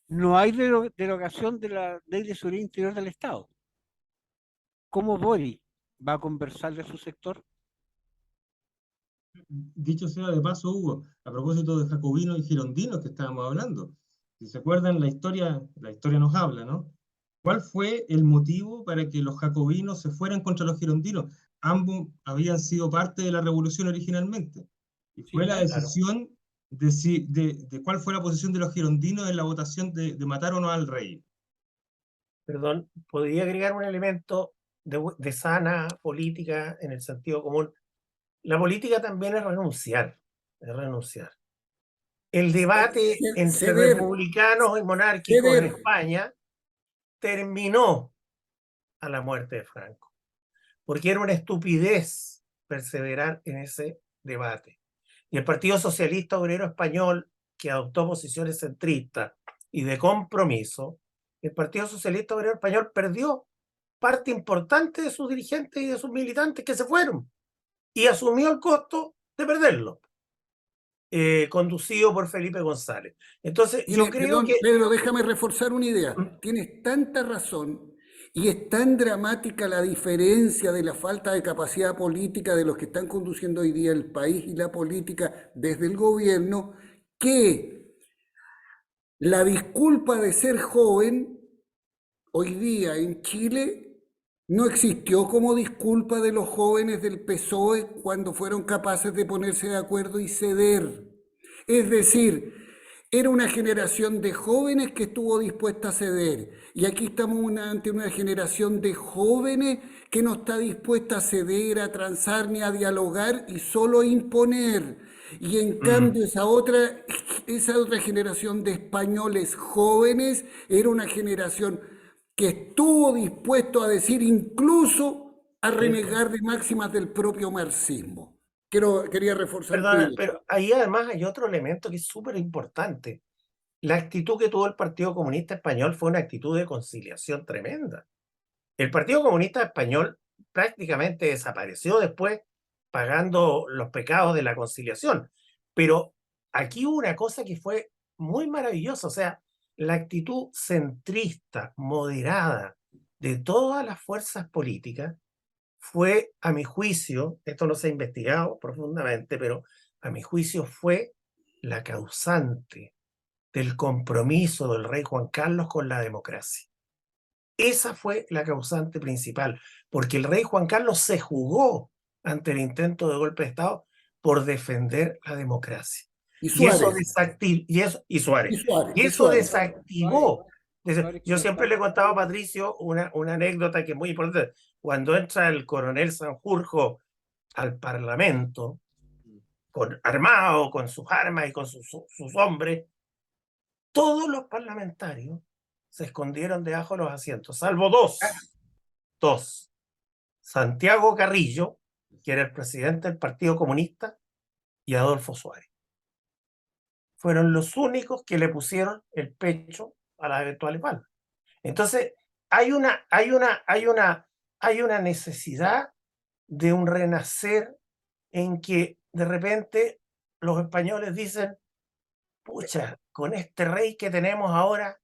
S5: no hay derogación de la ley de seguridad interior del Estado. ¿Cómo Boric va a conversar de su sector?
S1: Dicho sea de paso, Hugo, a propósito de jacobinos y girondinos que estábamos hablando, si se acuerdan, la historia nos habla, ¿no? ¿Cuál fue el motivo para que los jacobinos se fueran contra los girondinos? Ambos habían sido parte de la revolución originalmente. Y fue
S5: Sí,
S1: la
S2: Claro.
S1: decisión de cuál fue la posición de los girondinos en la votación de matar o no al rey.
S2: Perdón, podría agregar un elemento de sana política en el sentido común. La política también es renunciar, es renunciar. El debate entre
S3: Ceder,
S2: republicanos y monárquicos en
S3: ceder.
S2: España terminó a la muerte de Franco, porque era una estupidez perseverar en ese debate. Y el Partido Socialista Obrero Español, que adoptó posiciones centristas y de compromiso, el Partido Socialista Obrero Español perdió parte importante de sus dirigentes y de sus militantes que se fueron y asumió el costo de perderlo, conducido por Felipe González. Entonces, yo creo
S3: Perdón,
S2: que...
S3: Pedro, déjame reforzar una idea. Tienes tanta razón y es tan dramática la diferencia de la falta de capacidad política de los que están conduciendo hoy día el país y la política desde el gobierno, que la disculpa de ser joven hoy día en Chile no existió como disculpa de los jóvenes del PSOE cuando fueron capaces de ponerse de acuerdo y ceder. Es decir, era una generación de jóvenes que estuvo dispuesta a ceder. Y aquí estamos ante una generación de jóvenes que no está dispuesta a ceder, a transar ni a dialogar y solo a imponer. Y en cambio esa otra generación de españoles jóvenes era una generación que estuvo dispuesto a decir incluso a renegar de máximas del propio marxismo. Quería reforzar tu
S2: Perdona,
S3: idea.
S2: pero ahí además hay otro elemento que es súper importante. La actitud que tuvo el Partido Comunista Español fue una actitud de conciliación tremenda. El Partido Comunista Español prácticamente desapareció después pagando los pecados de la conciliación. Pero aquí hubo una cosa que fue muy maravillosa, o sea, la actitud centrista, moderada de todas las fuerzas políticas fue, a mi juicio, esto no se ha investigado profundamente, pero a mi juicio fue la causante del compromiso del rey Juan Carlos con la democracia. Esa fue la causante principal, porque el rey Juan Carlos se jugó ante el intento de golpe de Estado por defender la democracia.
S3: Y
S2: Y eso
S3: Suárez,
S2: desactivó, y Suárez, y
S3: y
S2: eso
S3: Suárez.
S2: desactivó.
S5: Suárez que
S2: Yo
S5: no
S2: siempre
S5: está.
S2: le contaba a Patricio una anécdota que es muy importante. Cuando entra el coronel Sanjurjo al Parlamento, armado, con sus armas y con sus hombres, todos los parlamentarios se escondieron debajo de los asientos, salvo dos. Santiago Carrillo, que era el presidente del Partido Comunista, y Adolfo Suárez. Fueron los únicos que le pusieron el pecho a las eventuales balas. Entonces, hay una necesidad de un renacer en que de repente los españoles dicen, pucha, con este rey que tenemos ahora,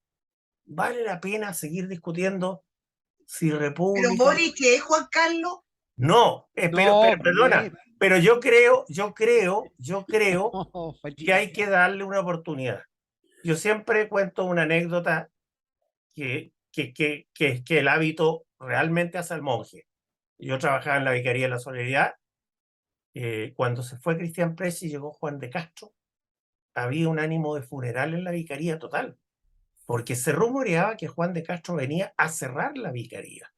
S2: ¿vale la pena seguir discutiendo si
S4: Pero
S2: república?
S4: Boris, ¿qué es Juan Carlos?
S2: No,
S5: No,
S2: pero perdona, pero yo creo
S5: no,
S2: que hay que darle una oportunidad. Yo siempre cuento una anécdota que el hábito realmente hace al monje. Yo trabajaba en la Vicaría de la Solidaridad. Cuando se fue Cristian Presi y llegó Juan de Castro, había un ánimo de funeral en la Vicaría total, porque se rumoreaba que Juan de Castro venía a cerrar la Vicaría.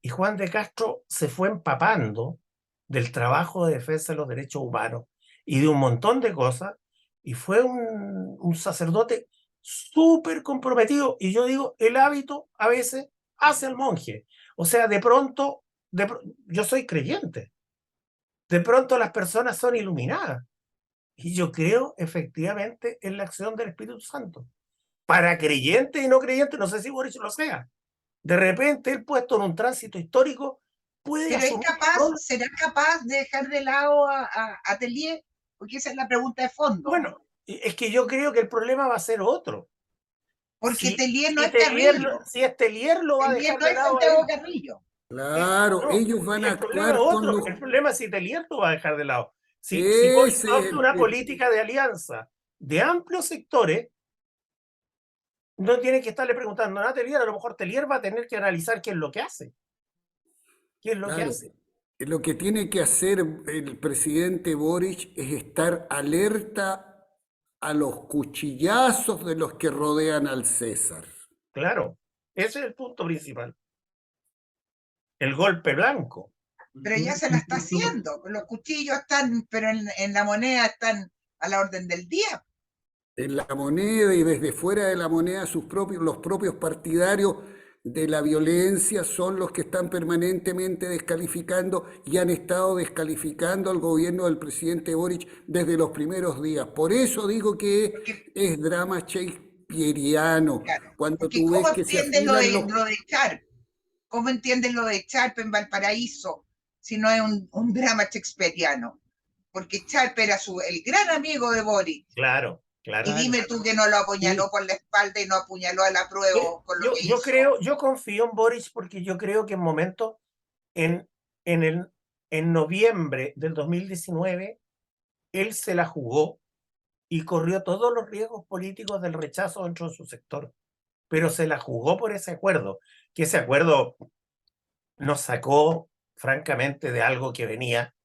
S2: Y Juan de Castro se fue empapando del trabajo de defensa de los derechos humanos y de un montón de cosas, y fue un sacerdote súper comprometido. Y yo digo, el hábito a veces hace al monje. O sea, de pronto, yo soy creyente, de pronto las personas son iluminadas. Y yo creo efectivamente en la acción del Espíritu Santo. Para creyentes y no creyentes, no sé si Boric lo sea. De repente, él puesto en un tránsito histórico, puede
S4: Pero
S2: asumir un rol.
S4: ¿será capaz de dejar de lado a Tellier? Porque esa es la pregunta de fondo.
S2: Bueno, es que yo creo que el problema va a ser otro.
S4: Porque Tellier no
S2: si
S4: es Carrillo.
S2: Si Tellier lo va a
S4: Tellier
S2: dejar
S4: no
S2: de
S4: es
S2: lado a
S4: Santiago
S2: él.
S4: Carrillo.
S3: Claro,
S2: No,
S3: ellos van a
S2: el problema es
S3: actuar con
S2: otro.
S3: los...
S2: El problema es si Tellier lo va a dejar de lado. Si Boric
S3: Ese es
S2: adopta una política de alianza de amplios sectores, no tiene que estarle preguntando a Tellier, a lo mejor Tellier va a tener que analizar qué es lo que hace. ¿Qué es lo que
S3: Claro,
S2: hace?
S3: lo que tiene que hacer el presidente Boric es estar alerta a los cuchillazos de los que rodean al César.
S2: Claro, ese es el punto principal. El golpe blanco.
S4: Pero ya se la está haciendo. Los cuchillos están, pero en la moneda están a la orden del día.
S3: En la moneda y desde fuera de la moneda los propios partidarios de la violencia son los que están permanentemente descalificando y han estado descalificando al gobierno del presidente Boric desde los primeros días. Por eso digo que es drama shakespeariano.
S4: Claro,
S3: Cuando
S4: porque
S3: tú ves
S4: ¿cómo
S3: que se
S4: entiendes
S3: afilan
S4: lo de Sharp? ¿Cómo entiendes lo de Sharp en Valparaíso si no es un drama shakespeariano? Porque Sharp era el gran amigo de Boric.
S2: Claro, claro.
S4: Y dime tú que no lo apuñaló
S2: Sí.
S4: por la espalda y no apuñaló a la prueba con lo que hizo.
S2: Yo confío en Boric porque yo creo que en momentos, en noviembre del 2019, él se la jugó y corrió todos los riesgos políticos del rechazo dentro de su sector. Pero se la jugó por ese acuerdo, que ese acuerdo nos sacó, francamente, de algo que venía,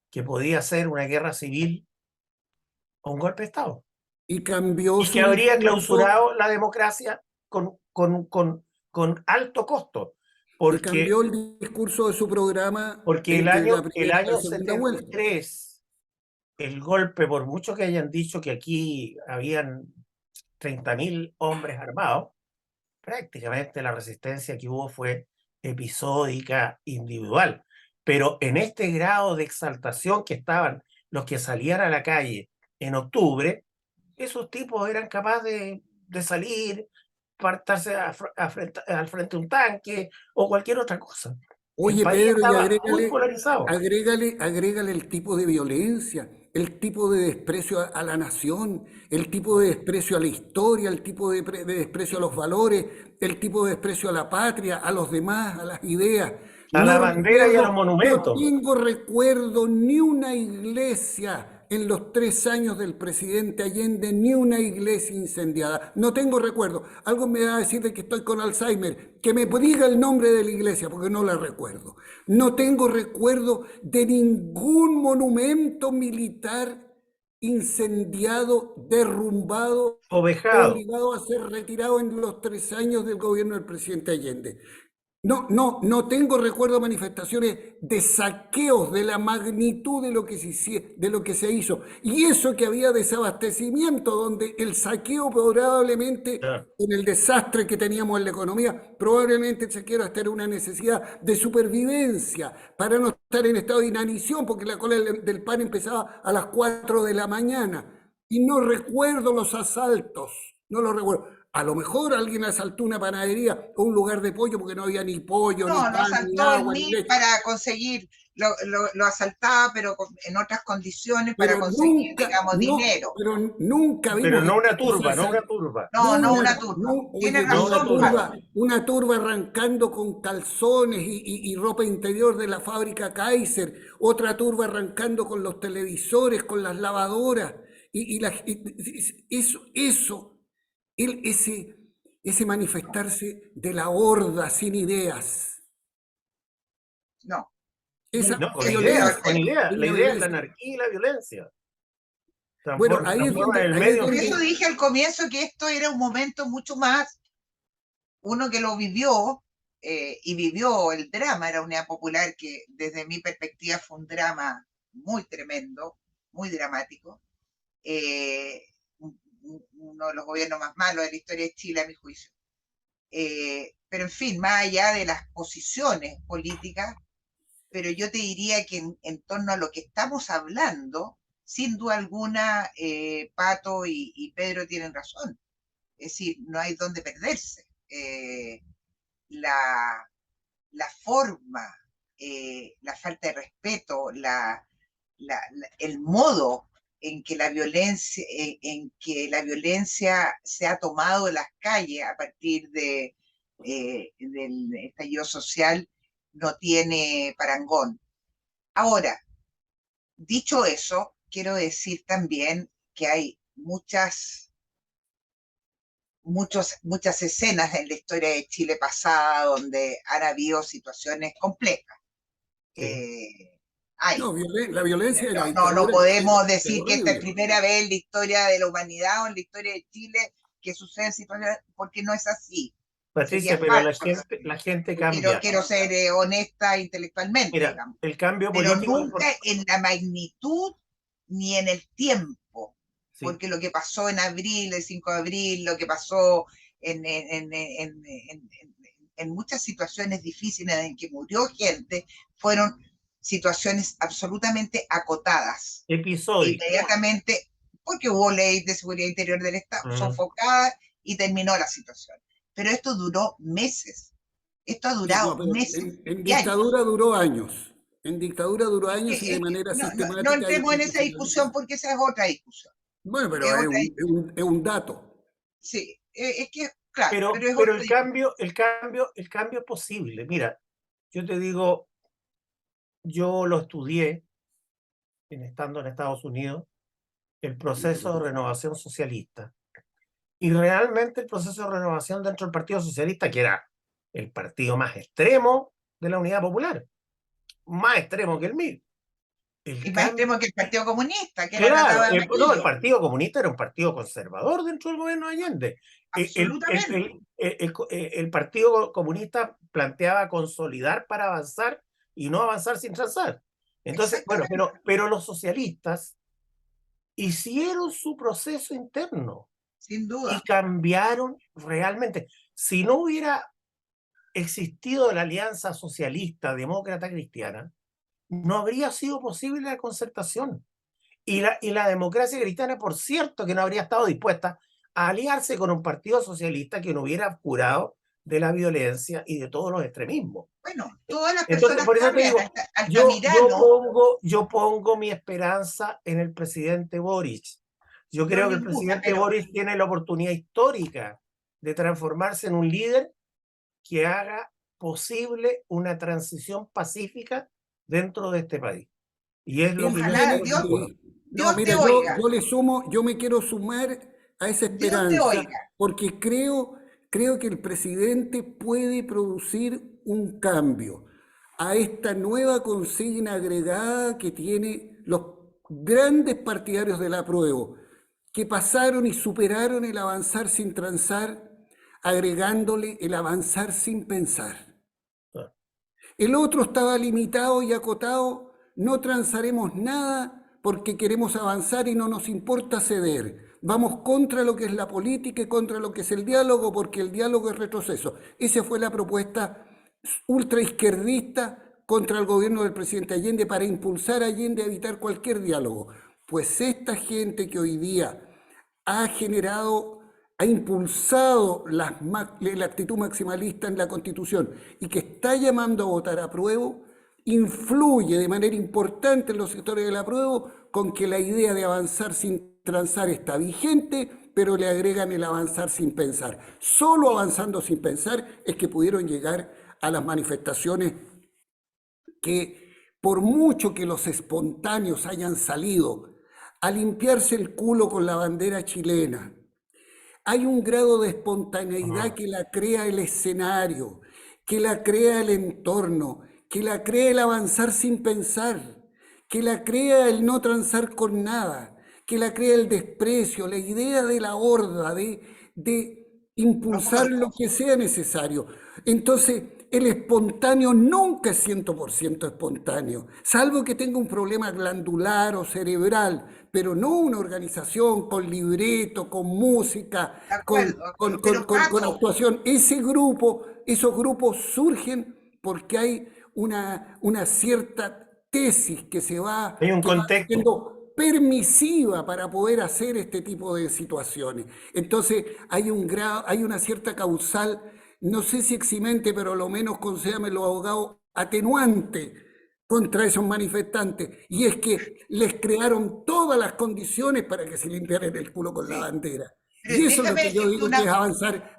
S2: que podía ser una guerra civil o un golpe de Estado.
S3: y cambió
S2: Y
S3: su
S2: que habría
S3: discurso,
S2: clausurado la democracia con alto costo.
S3: y
S2: Porque,
S3: cambió el discurso de su programa
S2: porque el
S3: entre la
S2: año
S3: primera y la segunda vuelta.
S2: 73, el golpe, por mucho que hayan dicho que aquí habían 30.000 hombres armados, prácticamente la resistencia que hubo fue episódica, individual. Pero en este grado de exaltación que estaban los que salían a la calle en octubre, esos tipos eran capaces de salir, partarse al frente de un tanque o cualquier otra cosa. El
S3: Oye,
S2: país
S3: Pedro, y
S2: estaba muy polarizado.
S3: agrégale el tipo de violencia, el tipo de desprecio a la nación, el tipo de desprecio a la historia, el tipo de desprecio a los valores, el tipo de desprecio a la patria, a los demás, a las ideas.
S2: A la bandera y a los monumentos.
S3: No tengo recuerdo ni una iglesia en los 3 años del presidente Allende, ni una iglesia incendiada. No tengo recuerdo. Algo me va a decir de que estoy con Alzheimer. Que me diga el nombre de la iglesia, porque no la recuerdo. No tengo recuerdo de ningún monumento militar incendiado, derrumbado,
S2: Ovejado.
S3: obligado a ser retirado en los 3 años del gobierno del presidente Allende. No tengo recuerdo de manifestaciones de saqueos de la magnitud de lo que se hizo. Y eso que había desabastecimiento, donde el saqueo probablemente, con el desastre que teníamos en la economía, probablemente el saqueo era una necesidad de supervivencia, para no estar en estado de inanición, porque la cola del pan empezaba a las 4 de la mañana. Y no recuerdo los asaltos, no los recuerdo. A lo mejor alguien asaltó una panadería o un lugar de pollo porque no había ni pollo, ni
S4: No, lo
S3: pan, ni
S4: asaltó el
S3: agua, ni
S4: MIR
S3: leche.
S4: para conseguir, lo asaltaba, pero en otras condiciones para
S3: Pero
S4: conseguir,
S3: nunca,
S4: digamos, dinero.
S3: pero nunca
S2: Pero
S3: vimos
S2: no una
S3: esos
S2: turba, no una
S3: asaltos.
S2: turba.
S4: No, una turba. Tienes
S3: Oye,
S4: razón,
S3: una turba arrancando con calzones y ropa interior de la fábrica Kaiser, otra turba arrancando con los televisores, con las lavadoras, ese manifestarse de la horda sin ideas.
S4: No.
S3: Esa
S2: No, con
S3: violencia,
S2: ideas. La idea es la
S3: violencia.
S2: anarquía y la violencia.
S3: Bueno, ahí es
S4: Por eso dije al comienzo que esto era un momento mucho más, uno que lo vivió y vivió el drama, era Unidad Popular, que desde mi perspectiva fue un drama muy tremendo, muy dramático. Uno de los gobiernos más malos de la historia de Chile, a mi juicio. Pero en fin, más allá de las posiciones políticas, pero yo te diría que en torno a lo que estamos hablando, sin duda alguna, Pato y Pedro tienen razón. Es decir, no hay dónde perderse. La forma, la falta de respeto, el modo en que la violencia se ha tomado en las calles a partir del estallido social no tiene parangón. Ahora, dicho eso, quiero decir también que hay muchas escenas en la historia de Chile pasada donde han habido situaciones complejas.
S3: No, la violencia de la
S4: No
S3: dictadura
S4: podemos
S3: es
S4: decir que esta es
S3: horrible.
S4: primera vez en la historia de la humanidad o en la historia de Chile que suceden situaciones, porque no es así.
S2: Patricia,
S4: Sería
S2: pero
S4: falso.
S2: la gente cambia.
S4: Quiero ser honesta intelectualmente,
S2: Mira,
S4: digamos.
S2: el cambio
S4: Pero
S2: político es
S4: nunca en la magnitud ni en el tiempo.
S2: sí.
S4: Porque lo que pasó en abril, el 5 de abril, lo que pasó en muchas situaciones difíciles en que murió gente, fueron situaciones absolutamente acotadas.
S2: Episódico.
S4: Inmediatamente, porque hubo ley de seguridad interior del Estado, sofocada y terminó la situación. Pero esto duró meses. Esto ha durado meses.
S3: En dictadura duró años. En dictadura duró años y de
S4: Es que
S3: manera sistemática.
S4: no entremos en esa discusión porque esa es otra discusión.
S3: Bueno, pero es un dato.
S4: Sí, es que, claro, pero es
S2: pero el cambio es posible. Mira, yo te digo, yo lo estudié estando en Estados Unidos, el proceso de renovación socialista. Y realmente el proceso de renovación dentro del Partido Socialista, que era el partido más extremo de la Unidad Popular, más extremo que el MIR.
S4: Y más extremo que el Partido Comunista, que
S2: claro, el Partido Comunista era un partido conservador dentro del gobierno de Allende.
S4: Absolutamente.
S2: El Partido Comunista planteaba consolidar para avanzar y no avanzar sin transar. Entonces, bueno, pero los socialistas hicieron su proceso interno.
S4: Sin duda.
S2: Y cambiaron realmente. Si no hubiera existido la alianza socialista, demócrata, cristiana, no habría sido posible la concertación. Y la democracia cristiana, por cierto, que no habría estado dispuesta a aliarse con un partido socialista que no hubiera curado de la violencia y de todos los extremismos.
S4: Bueno, todas las
S2: Entonces,
S4: personas
S2: por eso te digo, yo pongo mi esperanza en el presidente Boric. Yo creo que el presidente Boric tiene la oportunidad histórica de transformarse en un líder que haga posible una transición pacífica dentro de este país. Y es lo que
S3: yo le sumo, yo me quiero sumar a esa esperanza, porque creo que el presidente puede producir un cambio a esta nueva consigna agregada que tiene los grandes partidarios del apruebo, que pasaron y superaron el avanzar sin transar, agregándole el avanzar sin pensar. El otro estaba limitado y acotado, no transaremos nada porque queremos avanzar y no nos importa ceder. Vamos contra lo que es la política y contra lo que es el diálogo, porque el diálogo es retroceso. Esa fue la propuesta ultraizquierdista contra el gobierno del presidente Allende para impulsar a Allende a evitar cualquier diálogo. Pues esta gente que hoy día ha impulsado la actitud maximalista en la Constitución y que está llamando a votar apruebo, influye de manera importante en los sectores del apruebo con que la idea de avanzar sin transar está vigente, pero le agregan el avanzar sin pensar. Solo avanzando sin pensar es que pudieron llegar a las manifestaciones que, por mucho que los espontáneos hayan salido a limpiarse el culo con la bandera chilena, hay un grado de espontaneidad que la crea el escenario, que la crea el entorno, que la crea el avanzar sin pensar, que la crea el no transar con nada, que la crea el desprecio, la idea de la horda, de impulsar lo que sea necesario. Entonces, el espontáneo nunca es 100% espontáneo, salvo que tenga un problema glandular o cerebral, pero no una organización con libreto, con música, con actuación. Esos grupos surgen porque hay una cierta tesis que se va...
S2: Hay un contexto.
S3: permisiva para poder hacer este tipo de situaciones. Entonces hay una cierta causal, no sé si eximente, pero lo menos, concédame los abogados, atenuante contra esos manifestantes, y es que les crearon todas las condiciones para que se limpiaran el culo con la bandera.
S4: Pero
S3: Y eso es lo
S4: déjame
S3: que yo
S4: decirte
S3: digo,
S4: una
S3: que es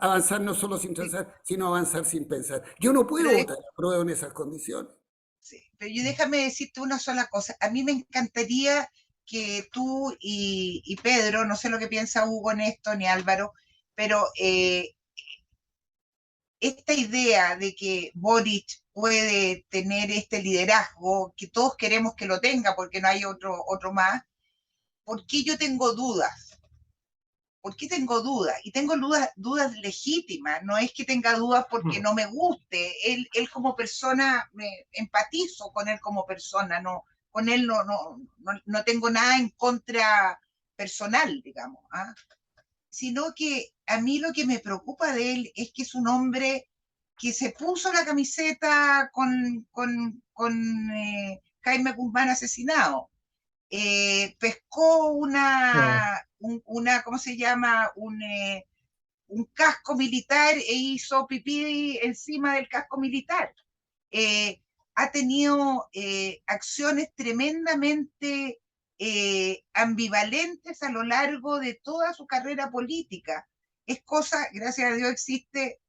S3: avanzar no solo sin pensar, sino avanzar sin pensar. Yo no puedo votar a prueba en esas condiciones.
S4: Sí, pero déjame decirte una sola cosa. A mí me encantaría que tú y Pedro, no sé lo que piensa Hugo en esto, ni Álvaro, pero esta idea de que Boric puede tener este liderazgo, que todos queremos que lo tenga porque no hay otro más, ¿por qué yo tengo dudas? ¿Por qué tengo dudas? Y tengo dudas legítimas, no es que tenga dudas porque no me guste. Él como persona, me empatizo con él como persona, no, con él no tengo nada en contra personal, digamos, ¿ah? Sino que a mí lo que me preocupa de él es que es un hombre que se puso la camiseta con Jaime Guzmán asesinado. Pescó ¿cómo se llama? Un casco militar e hizo pipí encima del casco militar. Ha tenido acciones tremendamente ambivalentes a lo largo de toda su carrera política. Es cosa, gracias a Dios existe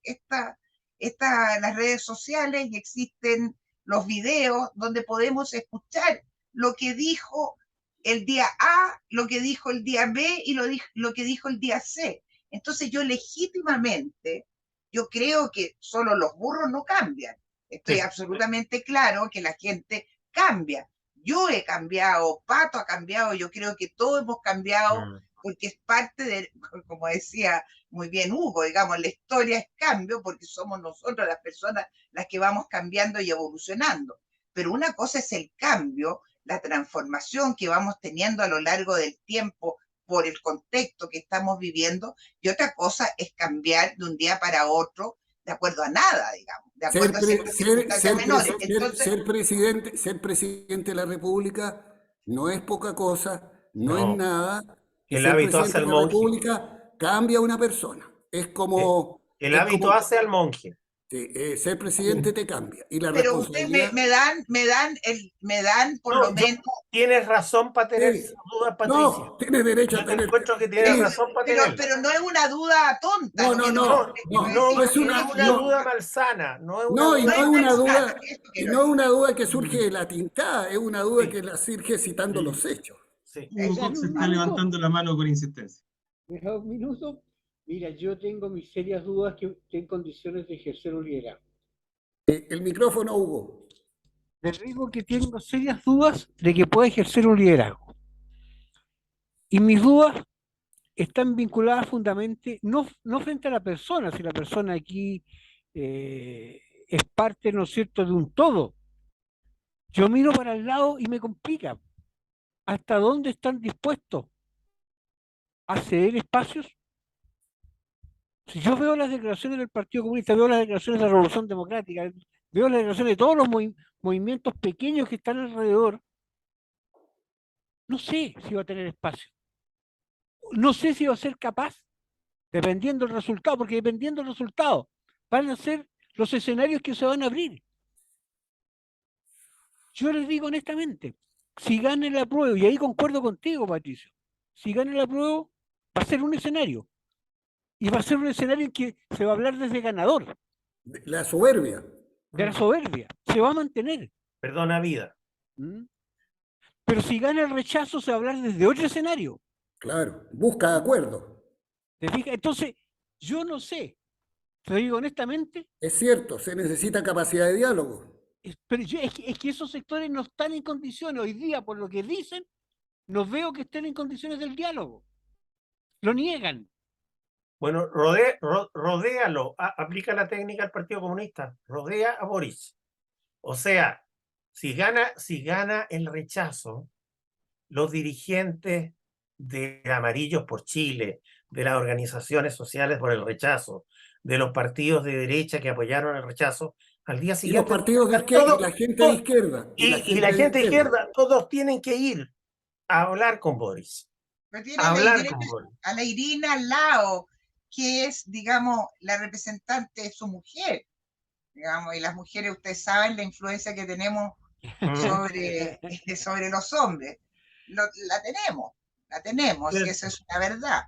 S4: las redes sociales y existen los videos donde podemos escuchar lo que dijo el día A, lo que dijo el día B y lo que dijo el día C. Entonces yo legítimamente, yo creo que solo los burros no cambian. Estoy absolutamente claro que la gente cambia. Yo he cambiado, Pato ha cambiado, yo creo que todos hemos cambiado porque es parte de, como decía muy bien Hugo, digamos, la historia es cambio porque somos nosotros las personas las que vamos cambiando y evolucionando. Pero una cosa es el cambio, la transformación que vamos teniendo a lo largo del tiempo por el contexto que estamos viviendo, y otra cosa es cambiar de un día para otro de acuerdo a nada, digamos, de acuerdo a circunstancias menores. Entonces,
S3: ser presidente de la República no es poca cosa, no es nada.
S2: El
S3: Ser
S2: hábito
S3: presidente
S2: hace al
S3: de la
S2: monje.
S3: República cambia a una persona. Es como...
S2: El hábito hace al monje.
S3: Ser presidente te cambia. Y la
S4: pero ustedes me dan por lo menos...
S2: Tienes razón para tener dudas, Patricia.
S3: No, tienes derecho a tener...
S2: encuentro que tienes razón para tener.
S4: Pero no es una duda tonta.
S3: No
S2: es una duda malsana.
S3: No es una duda que surge de la tintada, es una duda que la surge citando los hechos.
S1: Sí. Hugo se está levantando la mano con insistencia.
S5: ¿Me da un minuto? Mira, yo tengo mis serias dudas que esté en condiciones de ejercer un liderazgo.
S3: El micrófono, Hugo.
S5: Les digo que tengo serias dudas de que pueda ejercer un liderazgo. Y mis dudas están vinculadas fundamentalmente, no frente a la persona, si la persona aquí es parte, ¿no es cierto?, de un todo. Yo miro para el lado y me complica. ¿Hasta dónde están dispuestos a ceder espacios? Si yo veo las declaraciones del Partido Comunista, veo las declaraciones de la Revolución Democrática, veo las declaraciones de todos los movimientos pequeños que están alrededor, no sé si va a tener espacio. No sé si va a ser capaz, dependiendo del resultado, porque dependiendo del resultado, van a ser los escenarios que se van a abrir. Yo les digo honestamente, si gana el apruebo, y ahí concuerdo contigo, Patricio, si gana el apruebo, va a ser un escenario. Y va a ser un escenario en que se va a hablar desde ganador.
S3: La soberbia.
S5: De la soberbia. Se va a mantener.
S2: Perdona vida.
S5: Pero si gana el rechazo, se va a hablar desde otro escenario.
S3: Claro, busca acuerdo.
S5: ¿Te fijas? Entonces, yo no sé. Te digo honestamente.
S3: Es cierto, se necesita capacidad de diálogo.
S5: Pero es que esos sectores no están en condiciones. Hoy día, por lo que dicen, no veo que estén en condiciones del diálogo. Lo niegan.
S2: Bueno, rodéalo, aplica la técnica del Partido Comunista, rodea a Boris. O sea, si gana el rechazo, los dirigentes de Amarillos por Chile, de las organizaciones sociales por el rechazo, de los partidos de derecha que apoyaron el rechazo, al día siguiente...
S3: Y los partidos de izquierda, y la gente de izquierda.
S2: Y la gente de izquierda, todos tienen que ir a hablar con Boris.
S4: Pero tiene
S2: A
S4: a la
S2: hablar
S4: Irina,
S2: con Boris.
S4: a la Irina Lao, que es, digamos, la representante de su mujer, digamos, y las mujeres, ustedes saben la influencia que tenemos sobre los hombres. La tenemos, y eso es una verdad.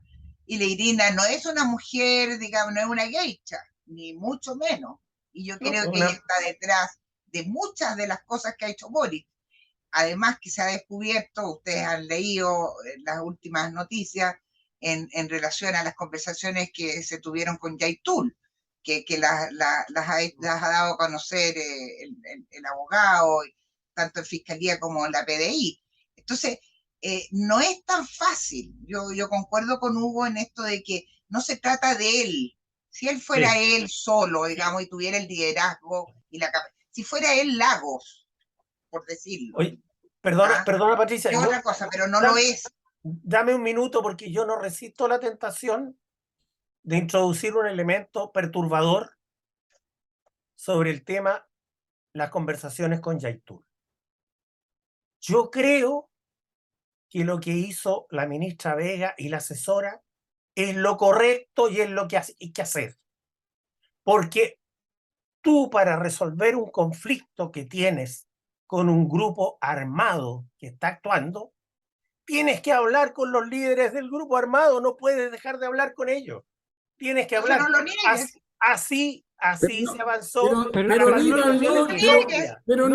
S4: Y la Irina no es una mujer, digamos, no es una geisha, ni mucho menos. Y yo creo que ella está detrás de muchas de las cosas que ha hecho Boris. Además que se ha descubierto, ustedes han leído las últimas noticias en relación a las conversaciones que se tuvieron con Yaitul, que las ha dado a conocer el abogado, tanto en Fiscalía como en la PDI. Entonces, no es tan fácil. Yo concuerdo con Hugo en esto de que no se trata de él. Si él fuera él solo, digamos, y tuviera el liderazgo y si fuera él Lagos, por decirlo.
S2: Oye, perdona Patricia.
S4: Es otra cosa, pero no lo es.
S2: Dame un minuto porque yo no resisto la tentación de introducir un elemento perturbador sobre el tema las conversaciones con Yaitul. Yo creo que lo que hizo la ministra Vega y la asesora es lo correcto y es lo que hay que hacer. Porque tú, para resolver un conflicto que tienes con un grupo armado que está actuando, tienes que hablar con los líderes del grupo armado, no puedes dejar de hablar con ellos. Tienes que hablar.
S4: No lo niegues.
S2: Así se avanzó.
S3: Pero no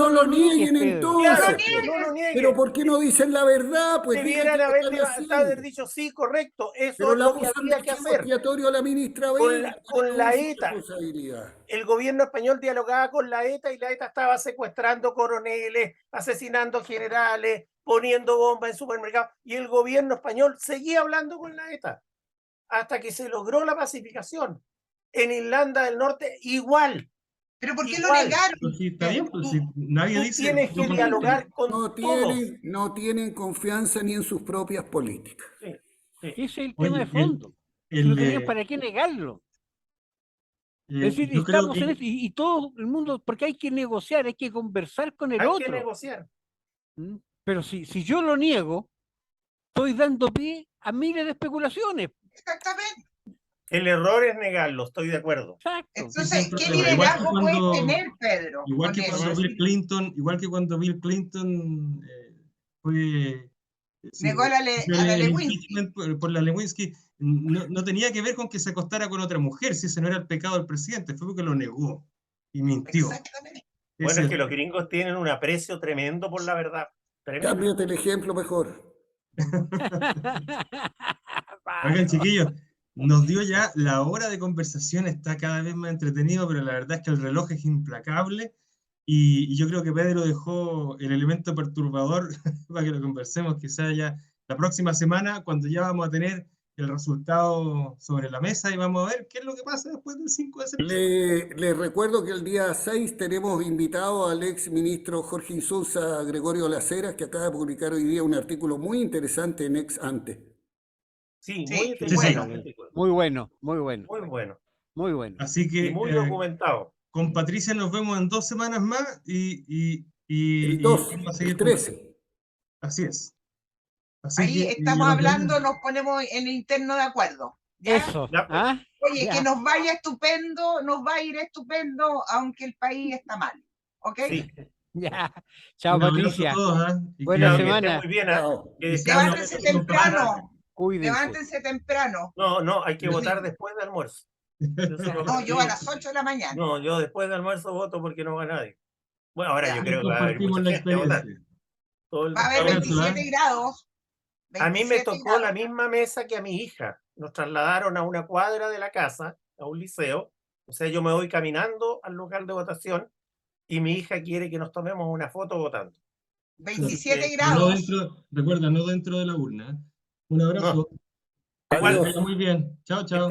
S3: lo nieguen entonces.
S2: No lo nieguen.
S3: Pero ¿por qué no dicen la verdad? Pues
S2: debieran haber dicho sí, correcto. Eso
S3: pero
S2: es
S3: la
S2: lo que había que hacer.
S3: a la ministra Vega
S2: con la ETA. El gobierno español dialogaba con la ETA y la ETA estaba secuestrando coroneles, asesinando generales, poniendo bombas en supermercados. Y el gobierno español seguía hablando con la ETA hasta que se logró la pacificación. En Irlanda del Norte, igual.
S4: ¿Pero por qué lo negaron?
S1: Pues sí, está bien, pues sí, nadie dice.
S2: Tienes que dialogar con todos.
S3: No tienen confianza ni en sus propias políticas.
S5: Sí. Ese es el tema de fondo. No tenían para qué negarlo. Es decir, estamos en esto y todo el mundo, porque hay que negociar, hay que conversar con el otro.
S2: Hay que negociar.
S5: Pero si yo lo niego, estoy dando pie a miles de especulaciones.
S4: Exactamente.
S2: El error es negarlo, estoy de acuerdo.
S5: Exacto.
S4: Entonces, ¿qué liderazgo puede tener, Pedro?
S1: Igual que cuando Bill Clinton fue...
S4: negó a la Lewinsky.
S1: Por la Lewinsky, no tenía que ver con que se acostara con otra mujer, si ese no era el pecado del presidente, fue porque lo negó y mintió.
S4: Exactamente.
S2: Bueno, es que los gringos tienen un aprecio tremendo por la verdad.
S3: Cámbiate el ejemplo mejor.
S1: Oigan, chiquillos, nos dio ya la hora de conversación, está cada vez más entretenido, pero la verdad es que el reloj es implacable y yo creo que Pedro dejó el elemento perturbador para que lo conversemos quizás ya la próxima semana, cuando ya vamos a tener el resultado sobre la mesa y vamos a ver qué es lo que pasa después del 5 de septiembre.
S3: Les recuerdo que el día 6 tenemos invitado al ex ministro Jorge Insulza Gregorio Las Heras, que acaba de publicar hoy día un artículo muy interesante en Ex Ante.
S2: Sí,
S5: muy bueno. Muy bueno.
S1: Así que,
S2: y muy documentado.
S1: Con Patricia nos vemos en 2 semanas más y
S3: vamos a seguir 13.
S1: Así es.
S4: Ahí estamos hablando, nos ponemos en el interno de acuerdo. ¿Ya?
S5: Eso.
S4: Oye, que nos vaya estupendo, nos va a ir estupendo, aunque el país está mal. ¿Ok?
S2: Sí.
S5: Ya. Chao, Patricia.
S1: Buena
S5: semana.
S2: Muy bien,
S4: levántense temprano.
S5: Cuídense.
S4: Levántense temprano.
S2: No, hay que votar después del almuerzo.
S4: No, yo a las 8 de la mañana.
S2: No, yo después del almuerzo voto porque no va nadie. Bueno, ahora yo creo que va a haber
S1: mucha
S2: gente a votar.
S4: Va a haber 27 grados.
S2: 27 a mí me tocó la misma mesa que a mi hija. Nos trasladaron a una cuadra de la casa, a un liceo. O sea, yo me voy caminando al lugar de votación y mi hija quiere que nos tomemos una foto votando.
S4: 27 grados.
S1: Recuerda, no dentro de la urna. Un abrazo.
S2: No.
S1: Muy bien. Chao, chao.